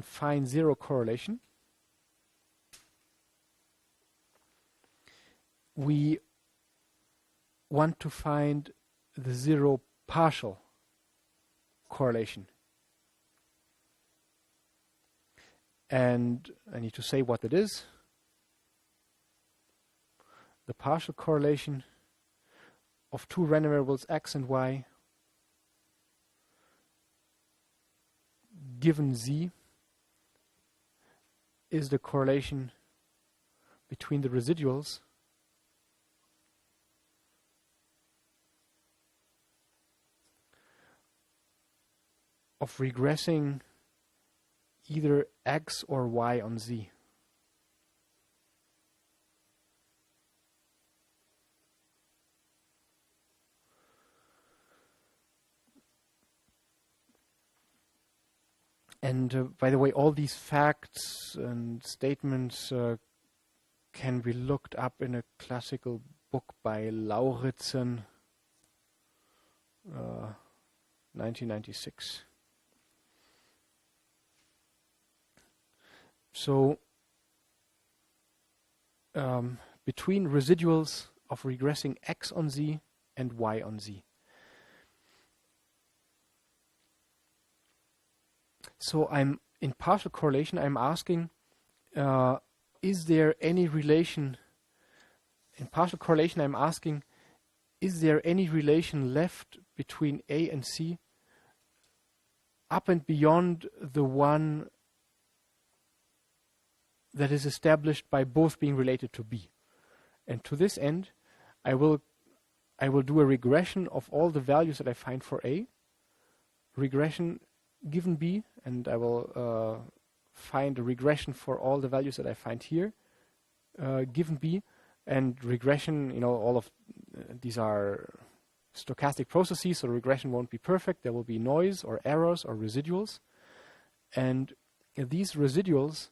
find zero correlation, we want to find the zero partial correlation. And I need to say what it is. The partial correlation of two random variables x and y given z is the correlation between the residuals of regressing either x or y on z. And by the way, all these facts and statements can be looked up in a classical book by Lauritzen, 1996. So between residuals of regressing x on z and y on z. So I'm in partial correlation, I'm asking, is there any relation? In partial correlation, I'm asking, is there any relation left between A and C up and beyond the one that is established by both being related to B? And to this end, I will do a regression of all the values that I find for A, regression given B, and I will find a regression for all the values that I find here, given B, and regression, you know, all of these are stochastic processes, so regression won't be perfect. There will be noise or errors or residuals, and these residuals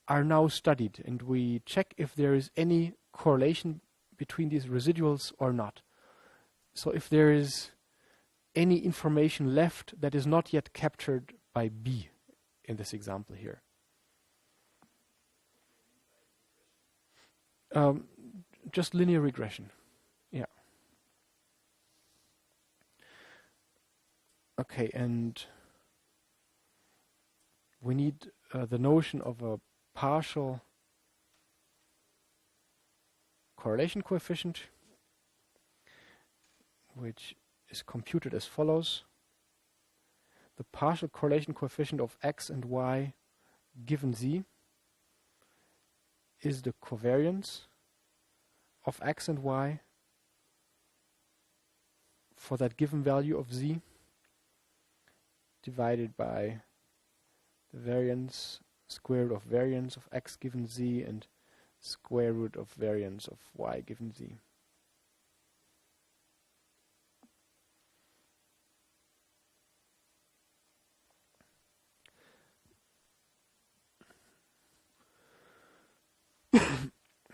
are now studied, and we check if there is any correlation between these residuals or not. So if there is any information left that is not yet captured by B in this example here. Just linear regression. Yeah. Okay, and we need the notion of a partial correlation coefficient, which is computed as follows. The partial correlation coefficient of x and y given z is the covariance of x and y for that given value of z divided by the variance, square root of variance of x given z, and square root of variance of y given z.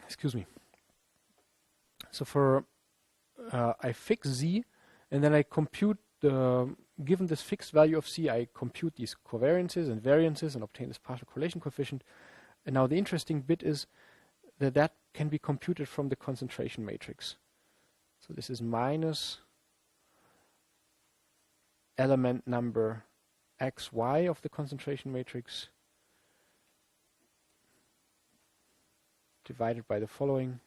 Excuse me. So for I fix z, and then I compute the, given this fixed value of c, I compute these covariances and variances and obtain this partial correlation coefficient. And now the interesting bit is that that can be computed from the concentration matrix. So this is minus element number xy of the concentration matrix divided by the following.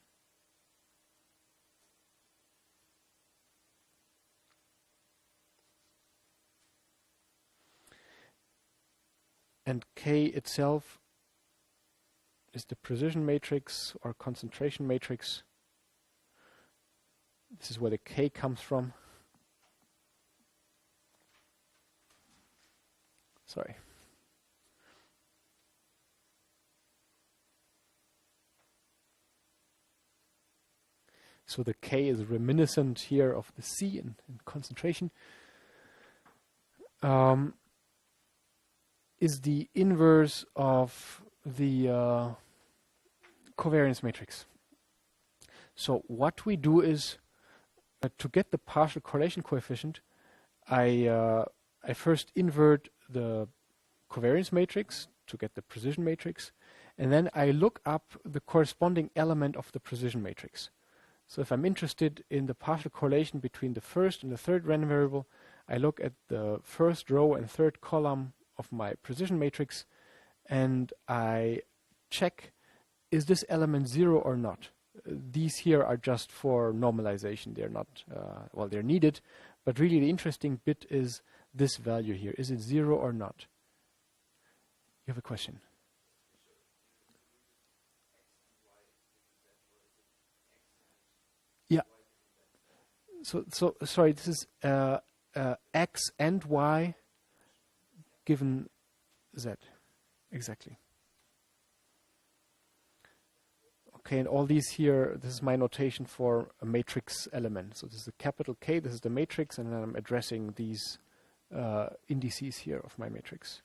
And K itself is the precision matrix or concentration matrix. This is where the K comes from. Sorry. So the K is reminiscent here of the C in concentration. Is the inverse of the covariance matrix. So what we do is to get the partial correlation coefficient, I first invert the covariance matrix to get the precision matrix, and then I look up the corresponding element of the precision matrix. So if I'm interested in the partial correlation between the first and the third random variable, I look at the first row and third column of my precision matrix, and I check, is this element 0 or not? These here are just for normalization. They're not, well, they're needed, but really the interesting bit is this value here. Is it 0 or not? You have a question? Yeah. So sorry, this is x and y given z. Exactly. Okay, and all these here, this is my notation for a matrix element. So this is a capital K, this is the matrix, and then I'm addressing these indices here of my matrix.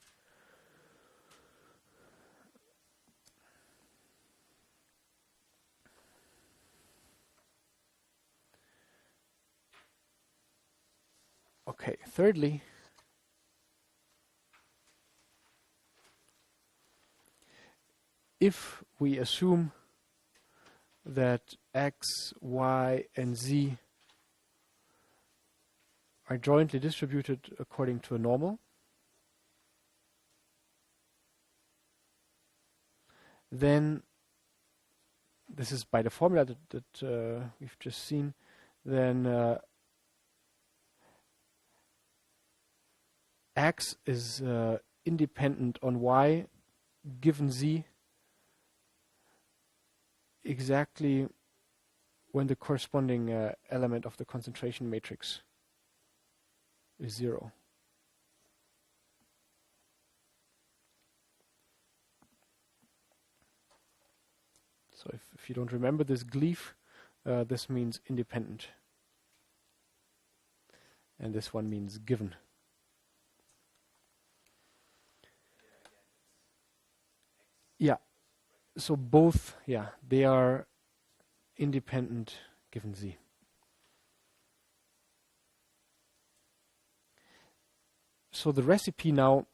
Okay, thirdly, if we assume that x, y, and z are jointly distributed according to a normal, then this is by the formula that we've just seen, then x is independent on y given z exactly when the corresponding element of the concentration matrix is 0. So if you don't remember this glyph, this means independent. And this one means given. Yeah. So both, yeah, they are independent given z. So the recipe now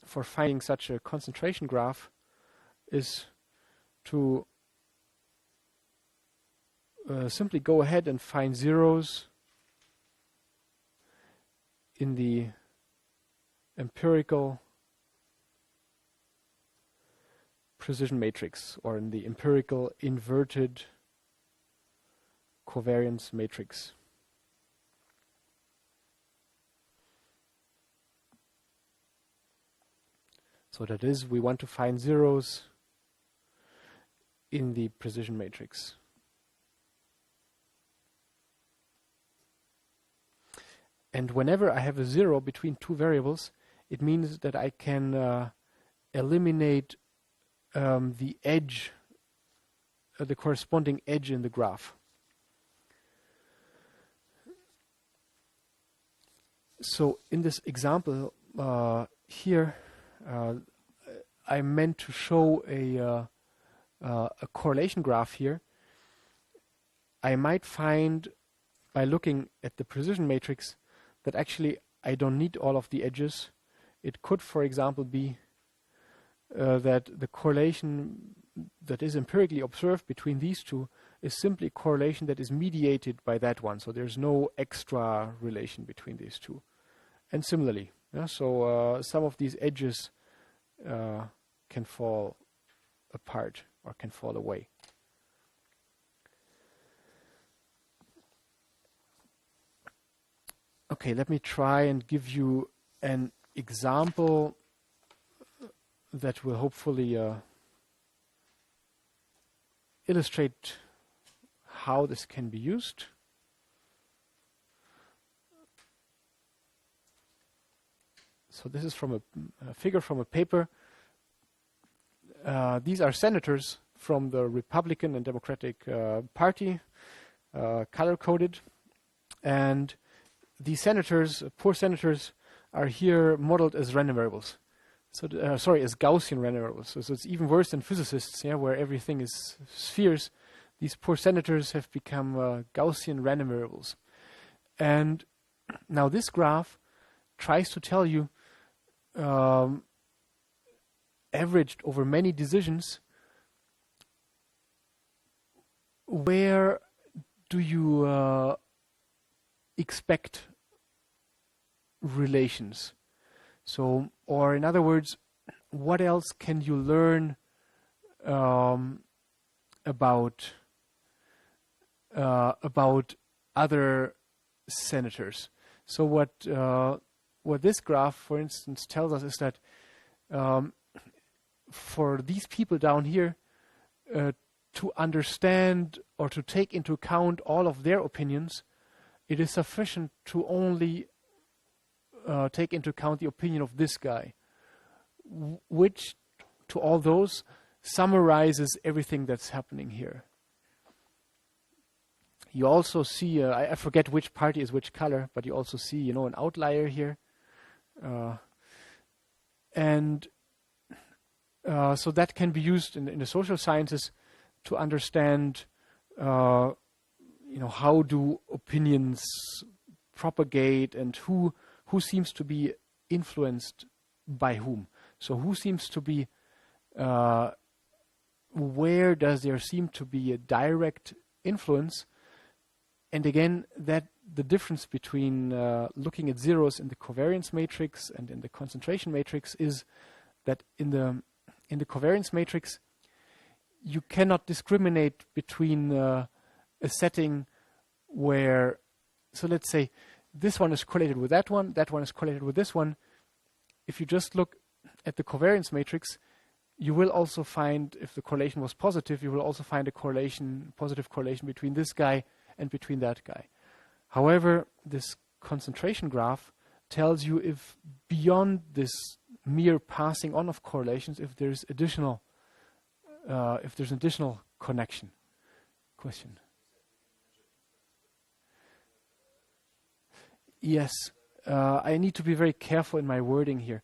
for finding such a concentration graph is to simply go ahead and find zeros in the empirical precision matrix, or in the empirical inverted covariance matrix. So that is, we want to find zeros in the precision matrix. And whenever I have a 0 between two variables, it means that I can eliminate the edge, the corresponding edge in the graph. So in this example here, I meant to show a correlation graph here. I might find, by looking at the precision matrix, that actually I don't need all of the edges. It could, for example, be that the correlation that is empirically observed between these two is simply a correlation that is mediated by that one. So there's no extra relation between these two. And similarly, yeah, so some of these edges can fall apart or can fall away. Okay, let me try and give you an example that will hopefully illustrate how this can be used. So this is from a figure from a paper. These are senators from the Republican and Democratic Party, color-coded. And these senators, poor senators, are here modeled as random variables. So, as Gaussian random variables. So it's even worse than physicists, yeah, where everything is spheres. These poor senators have become Gaussian random variables. And now this graph tries to tell you, averaged over many decisions, where do you expect relations? So, or in other words, what else can you learn about other senators? So what this graph, for instance, tells us is that for these people down here to understand or to take into account all of their opinions, it is sufficient to only take into account the opinion of this guy, which to all those summarizes everything that's happening here. You also see, I forget which party is which color, but you also see, an outlier here. So that can be used in the social sciences to understand, how do opinions propagate and who seems to be influenced by whom. So who seems to be, where does there seem to be a direct influence? And again, that the difference between looking at zeros in the covariance matrix and in the concentration matrix is that in the covariance matrix, you cannot discriminate between a setting where, so let's say this one is correlated with that one is correlated with this one. If you just look at the covariance matrix, you will also find, if the correlation was positive, you will also find a positive correlation between this guy and between that guy. However, this concentration graph tells you if beyond this mere passing on of correlations, if there's additional connection. Question. Yes, I need to be very careful in my wording here.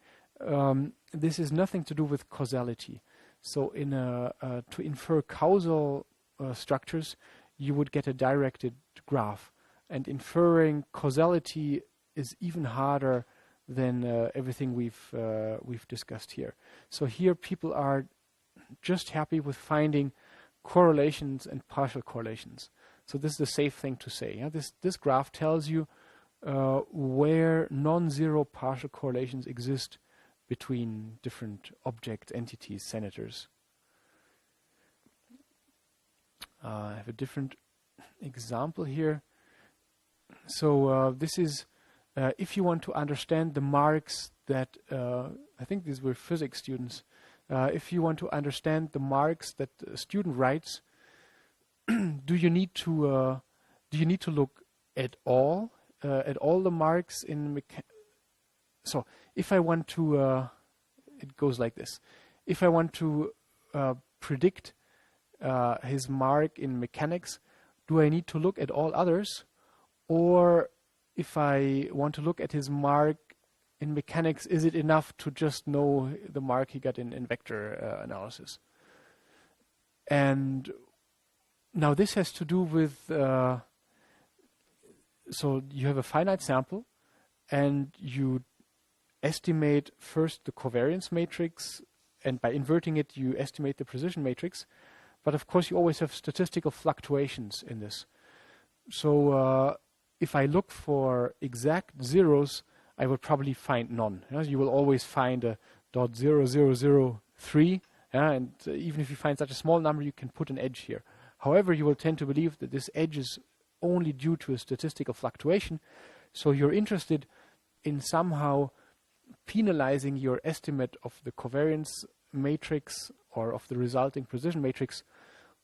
This is nothing to do with causality. So to infer causal structures, you would get a directed graph. And inferring causality is even harder than everything we've discussed here. So here people are just happy with finding correlations and partial correlations. So this is the safe thing to say. Yeah? This graph tells you where non-zero partial correlations exist between different objects, entities, senators. I have a different example here. So this is if you want to understand the marks that I think these were physics students. If you want to understand the marks that a student writes, do you need to look at all the marks in so if I want to it goes like this. If I want to predict his mark in mechanics, do I need to look at all others? Or if I want to look at his mark in mechanics, is it enough to just know the mark he got in vector analysis? And now this has to do with, so you have a finite sample and you estimate first the covariance matrix, and by inverting it you estimate the precision matrix. But of course you always have statistical fluctuations in this. So if I look for exact zeros, I would probably find none. You will always find a .0003, and even if you find such a small number, you can put an edge here. However, you will tend to believe that this edge is only due to a statistical fluctuation, so you're interested in somehow penalizing your estimate of the covariance matrix or of the resulting precision matrix.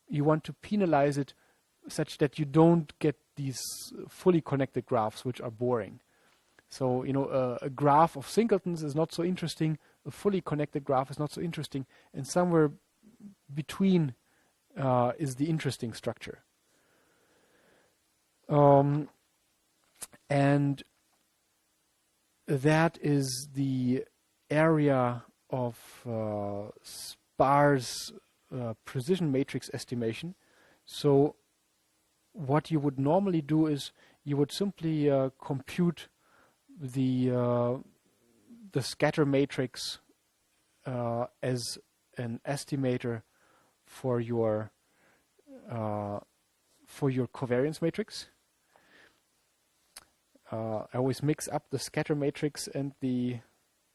You want to penalize it such that you don't get these fully connected graphs, which are boring. So, a graph of singletons is not so interesting, a fully connected graph is not so interesting, and somewhere between is the interesting structure. And that is the area of sparse precision matrix estimation. So what you would normally do is you would simply compute the scatter matrix as an estimator for your covariance matrix. I always mix up the scatter matrix and the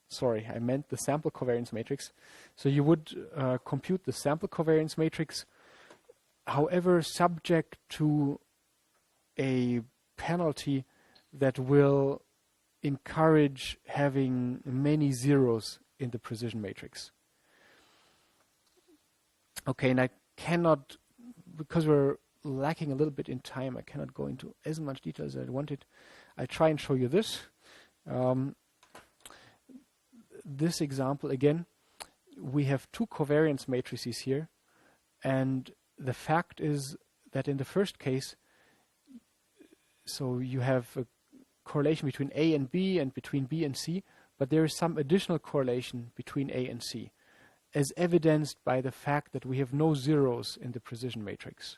sample covariance matrix. So you would compute the sample covariance matrix, however, subject to a penalty that will encourage having many zeros in the precision matrix. Okay, and I cannot, because we're lacking a little bit in time, I cannot go into as much detail as I wanted. I try and show you this. This example, again, we have two covariance matrices here, and the fact is that in the first case, so you have a correlation between A and B and between B and C, but there is some additional correlation between A and C, as evidenced by the fact that we have no zeros in the precision matrix.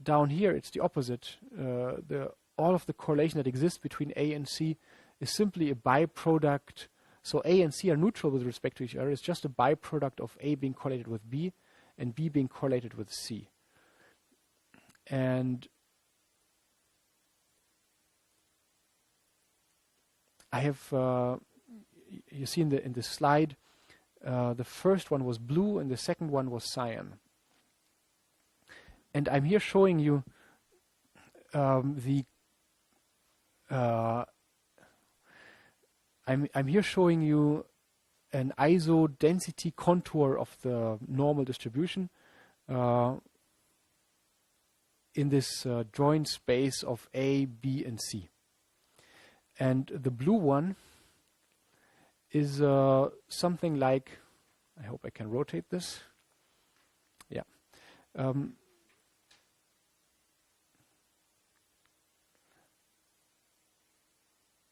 Down here, it's the opposite. All of the correlation that exists between A and C is simply a byproduct. So A and C are neutral with respect to each other. It's just a byproduct of A being correlated with B and B being correlated with C. And I have, you see in the slide, the first one was blue and the second one was cyan. And I'm here showing you I'm here showing you an ISO density contour of the normal distribution in this joint space of A, B, and C. And the blue one is something like, I hope I can rotate this. Yeah.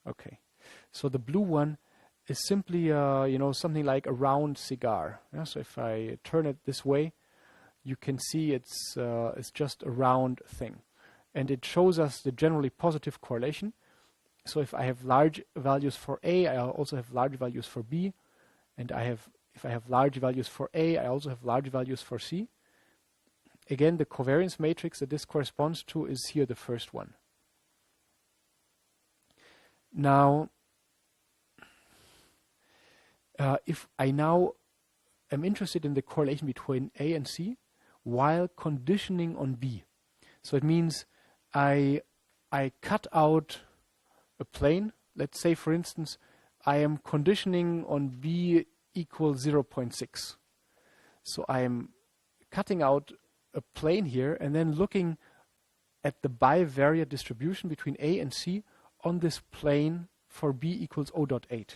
Okay. So the blue one is simply, something like a round cigar. Yeah? So if I turn it this way, you can see it's just a round thing. And it shows us the generally positive correlation. So if I have large values for A, I also have large values for B. And if I have large values for A, I also have large values for C. Again, the covariance matrix that this corresponds to is here the first one. Now, if I now am interested in the correlation between A and C while conditioning on B. So it means I cut out a plane. Let's say, for instance, I am conditioning on B equals 0.6. So I am cutting out a plane here and then looking at the bivariate distribution between A and C on this plane for B equals 0.8.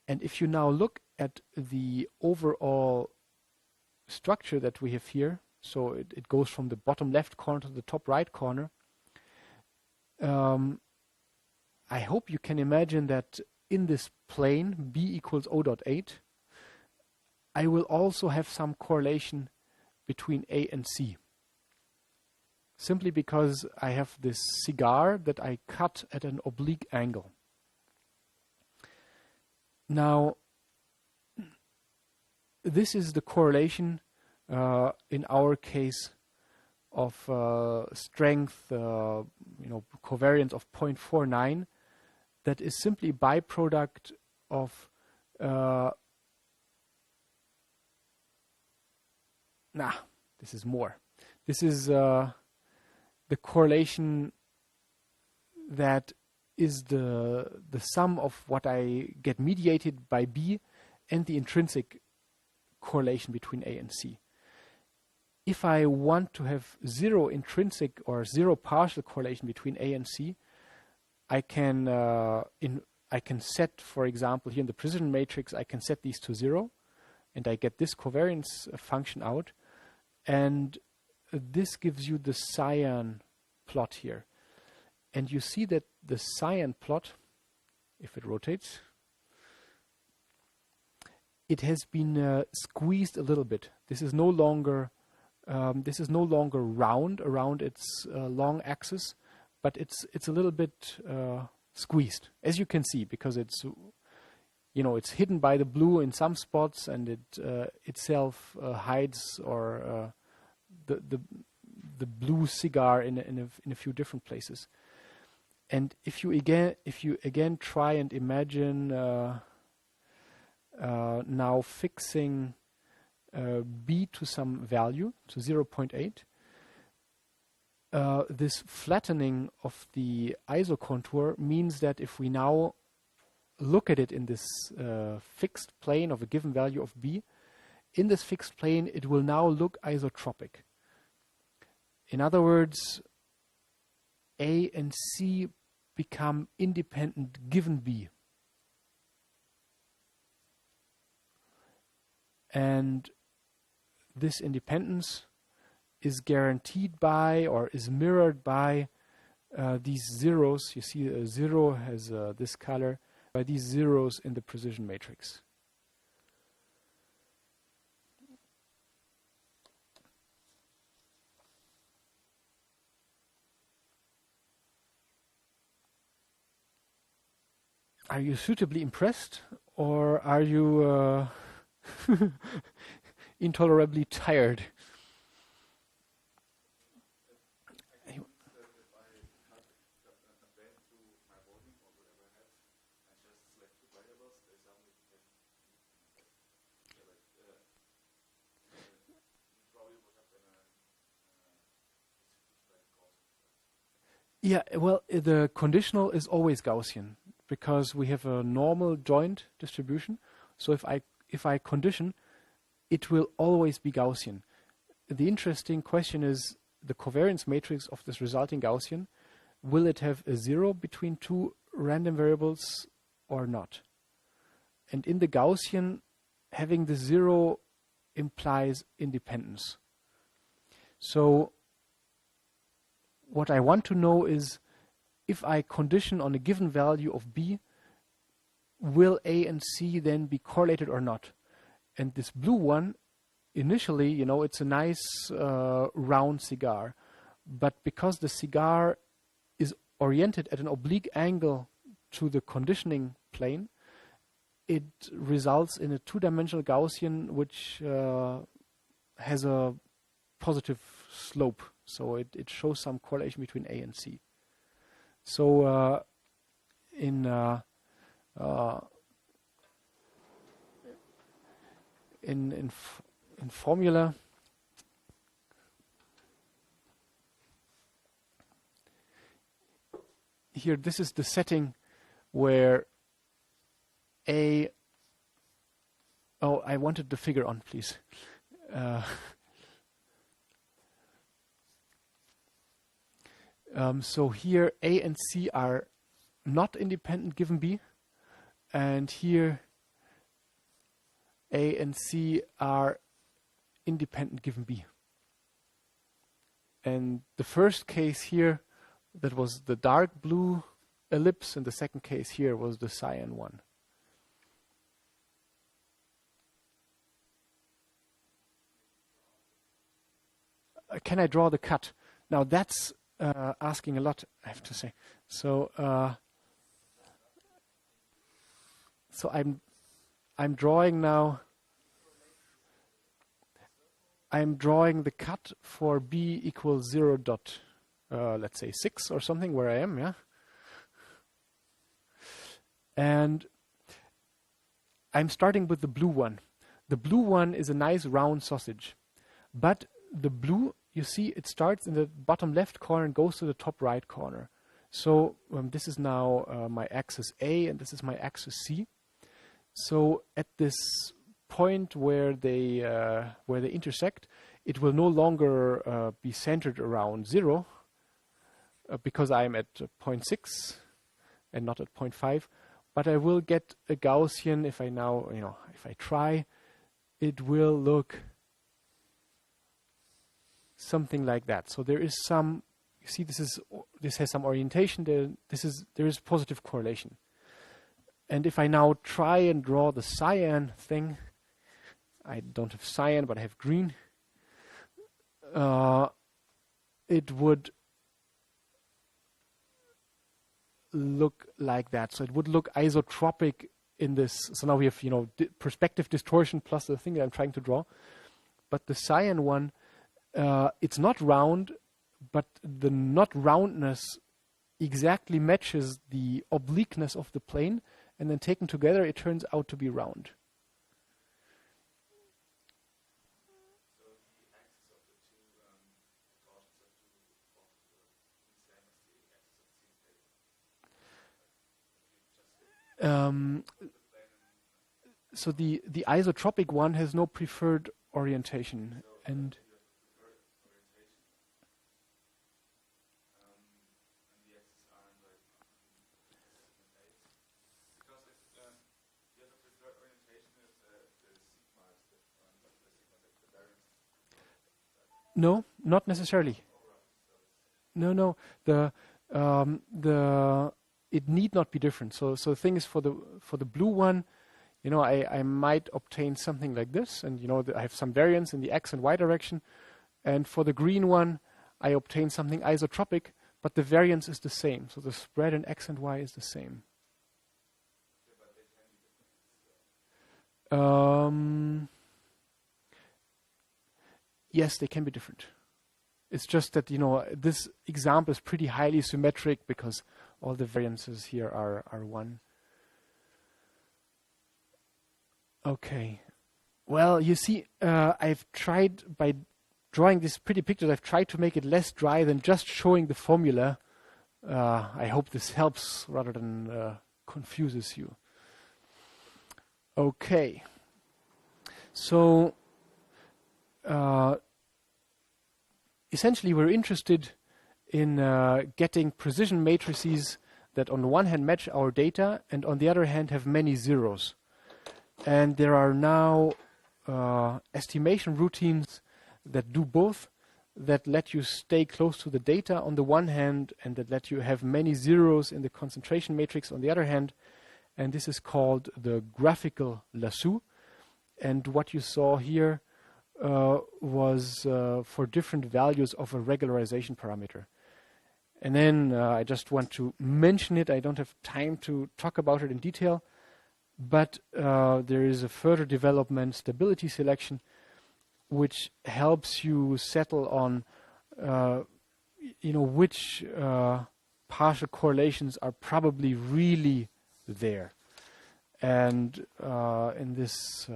And if you now look at the overall structure that we have here, so it goes from the bottom left corner to the top right corner, I hope you can imagine that in this plane, B equals 0.8, I will also have some correlation between A and C. Simply because I have this cigar that I cut at an oblique angle. Now, this is the correlation in our case of strength, covariance of 0.49 that is simply byproduct of this is more. This is the correlation that is the sum of what I get mediated by B and the intrinsic correlation between A and C. If I want to have zero intrinsic or zero partial correlation between A and C, I can set, for example, here in the precision matrix, I can set these to 0, and I get this covariance function out, and this gives you the cyan plot here. And you see that the cyan plot, if it rotates, it has been squeezed a little bit. This is no longer round around its long axis, but it's a little bit squeezed, as you can see, because it's it's hidden by the blue in some spots, and it itself hides or the blue cigar in a few different places. And if you again try and imagine now fixing B to some value, to 0.8, this flattening of the isocontour means that if we now look at it in this fixed plane of a given value of B, in this fixed plane it will now look isotropic. In other words, A and C become independent given B. And this independence is guaranteed by, or is mirrored by, these zeros. You see a zero has this color, by these zeros in the precision matrix. Are you suitably impressed, or are you intolerably tired? Yeah, well, the conditional is always Gaussian, because we have a normal joint distribution. So if I condition, it will always be Gaussian. The interesting question is the covariance matrix of this resulting Gaussian. Will it have a 0 between two random variables or not? And in the Gaussian, having the 0 implies independence. So what I want to know is, if I condition on a given value of B, will A and C then be correlated or not? And this blue one, initially, it's a nice round cigar. But because the cigar is oriented at an oblique angle to the conditioning plane, it results in a two-dimensional Gaussian which has a positive slope. So it shows some correlation between A and C. So in formula, here this is the setting where I wanted the figure on, please. So here A and C are not independent given B, and here A and C are independent given B. And the first case here, that was the dark blue ellipse, and the second case here was the cyan one. Can I draw the cut? Now that's asking a lot, I have to say. So so I'm drawing now. I'm drawing the cut for B equals 0 dot, let's say 6 or something, where I am, yeah. And I'm starting with the blue one. The blue one is a nice round sausage. But the blue, you see, it starts in the bottom left corner and goes to the top right corner. So this is now my axis A, and this is my axis C. So at this point where they intersect, it will no longer be centered around 0 because I'm at 0.6 and not at 0.5. But I will get a Gaussian if I now, if I try, it will look something like that. So there is some, you see, this has some orientation. There is positive correlation. And if I now try and draw the cyan thing, I don't have cyan, but I have green. It would look like that. So it would look isotropic in this. So now we have, perspective distortion plus the thing that I'm trying to draw. But the cyan one, it's not round, but the not roundness exactly matches the obliqueness of the plane, and then taken together, it turns out to be round. So the axis of the two torsions of two forces are the same as the axis of the So the isotropic one has no preferred orientation, and no, not necessarily. No. It need not be different. So the thing is, for the blue one, I might obtain something like this, and I have some variance in the x and y direction. And for the green one, I obtain something isotropic, but the variance is the same. So the spread in x and y is the same. Yes, they can be different. It's just that, this example is pretty highly symmetric because all the variances here are 1. Okay. Well, you see, I've tried, by drawing these pretty pictures, I've tried to make it less dry than just showing the formula. I hope this helps rather than confuses you. Okay. So, essentially, we're interested in getting precision matrices that on the one hand match our data and on the other hand have many zeros. And there are now estimation routines that do both, that let you stay close to the data on the one hand and that let you have many zeros in the concentration matrix on the other hand. And this is called the graphical lasso. And what you saw here was for different values of a regularization parameter. And then I just want to mention it. I don't have time to talk about it in detail, but there is a further development, stability selection, which helps you settle on, which partial correlations are probably really there. And in this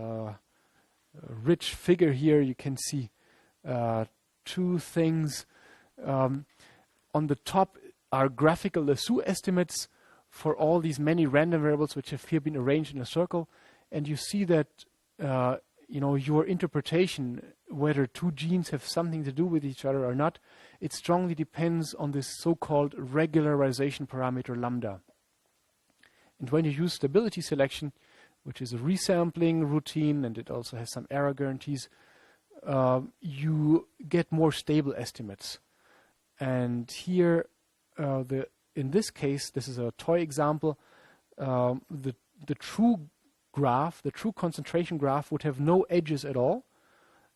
rich figure here, you can see two things. On the top are graphical lasso estimates for all these many random variables which have here been arranged in a circle. And you see that, your interpretation, whether two genes have something to do with each other or not, it strongly depends on this so-called regularization parameter lambda. And when you use stability selection, which is a resampling routine, and it also has some error guarantees, you get more stable estimates. And here, in this case, this is a toy example, the true graph, the true concentration graph would have no edges at all.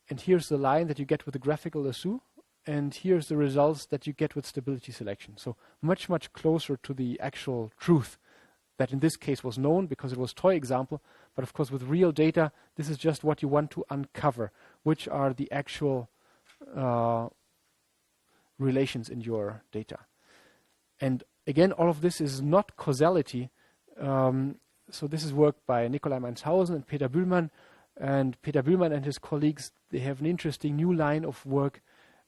And here's the line that you get with the graphical lasso. And here's the results that you get with stability selection. So much, much closer to the actual truth that in this case was known because it was toy example. But of course, with real data, this is just what you want to uncover, which are the actual relations in your data. And again, all of this is not causality. So this is work by Nikolai Manshausen and Peter Bühlmann. And Peter Bühlmann and his colleagues, they have an interesting new line of work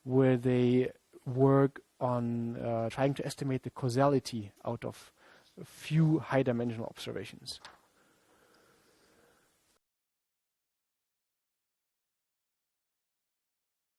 where they work on trying to estimate the causality out of a few high-dimensional observations.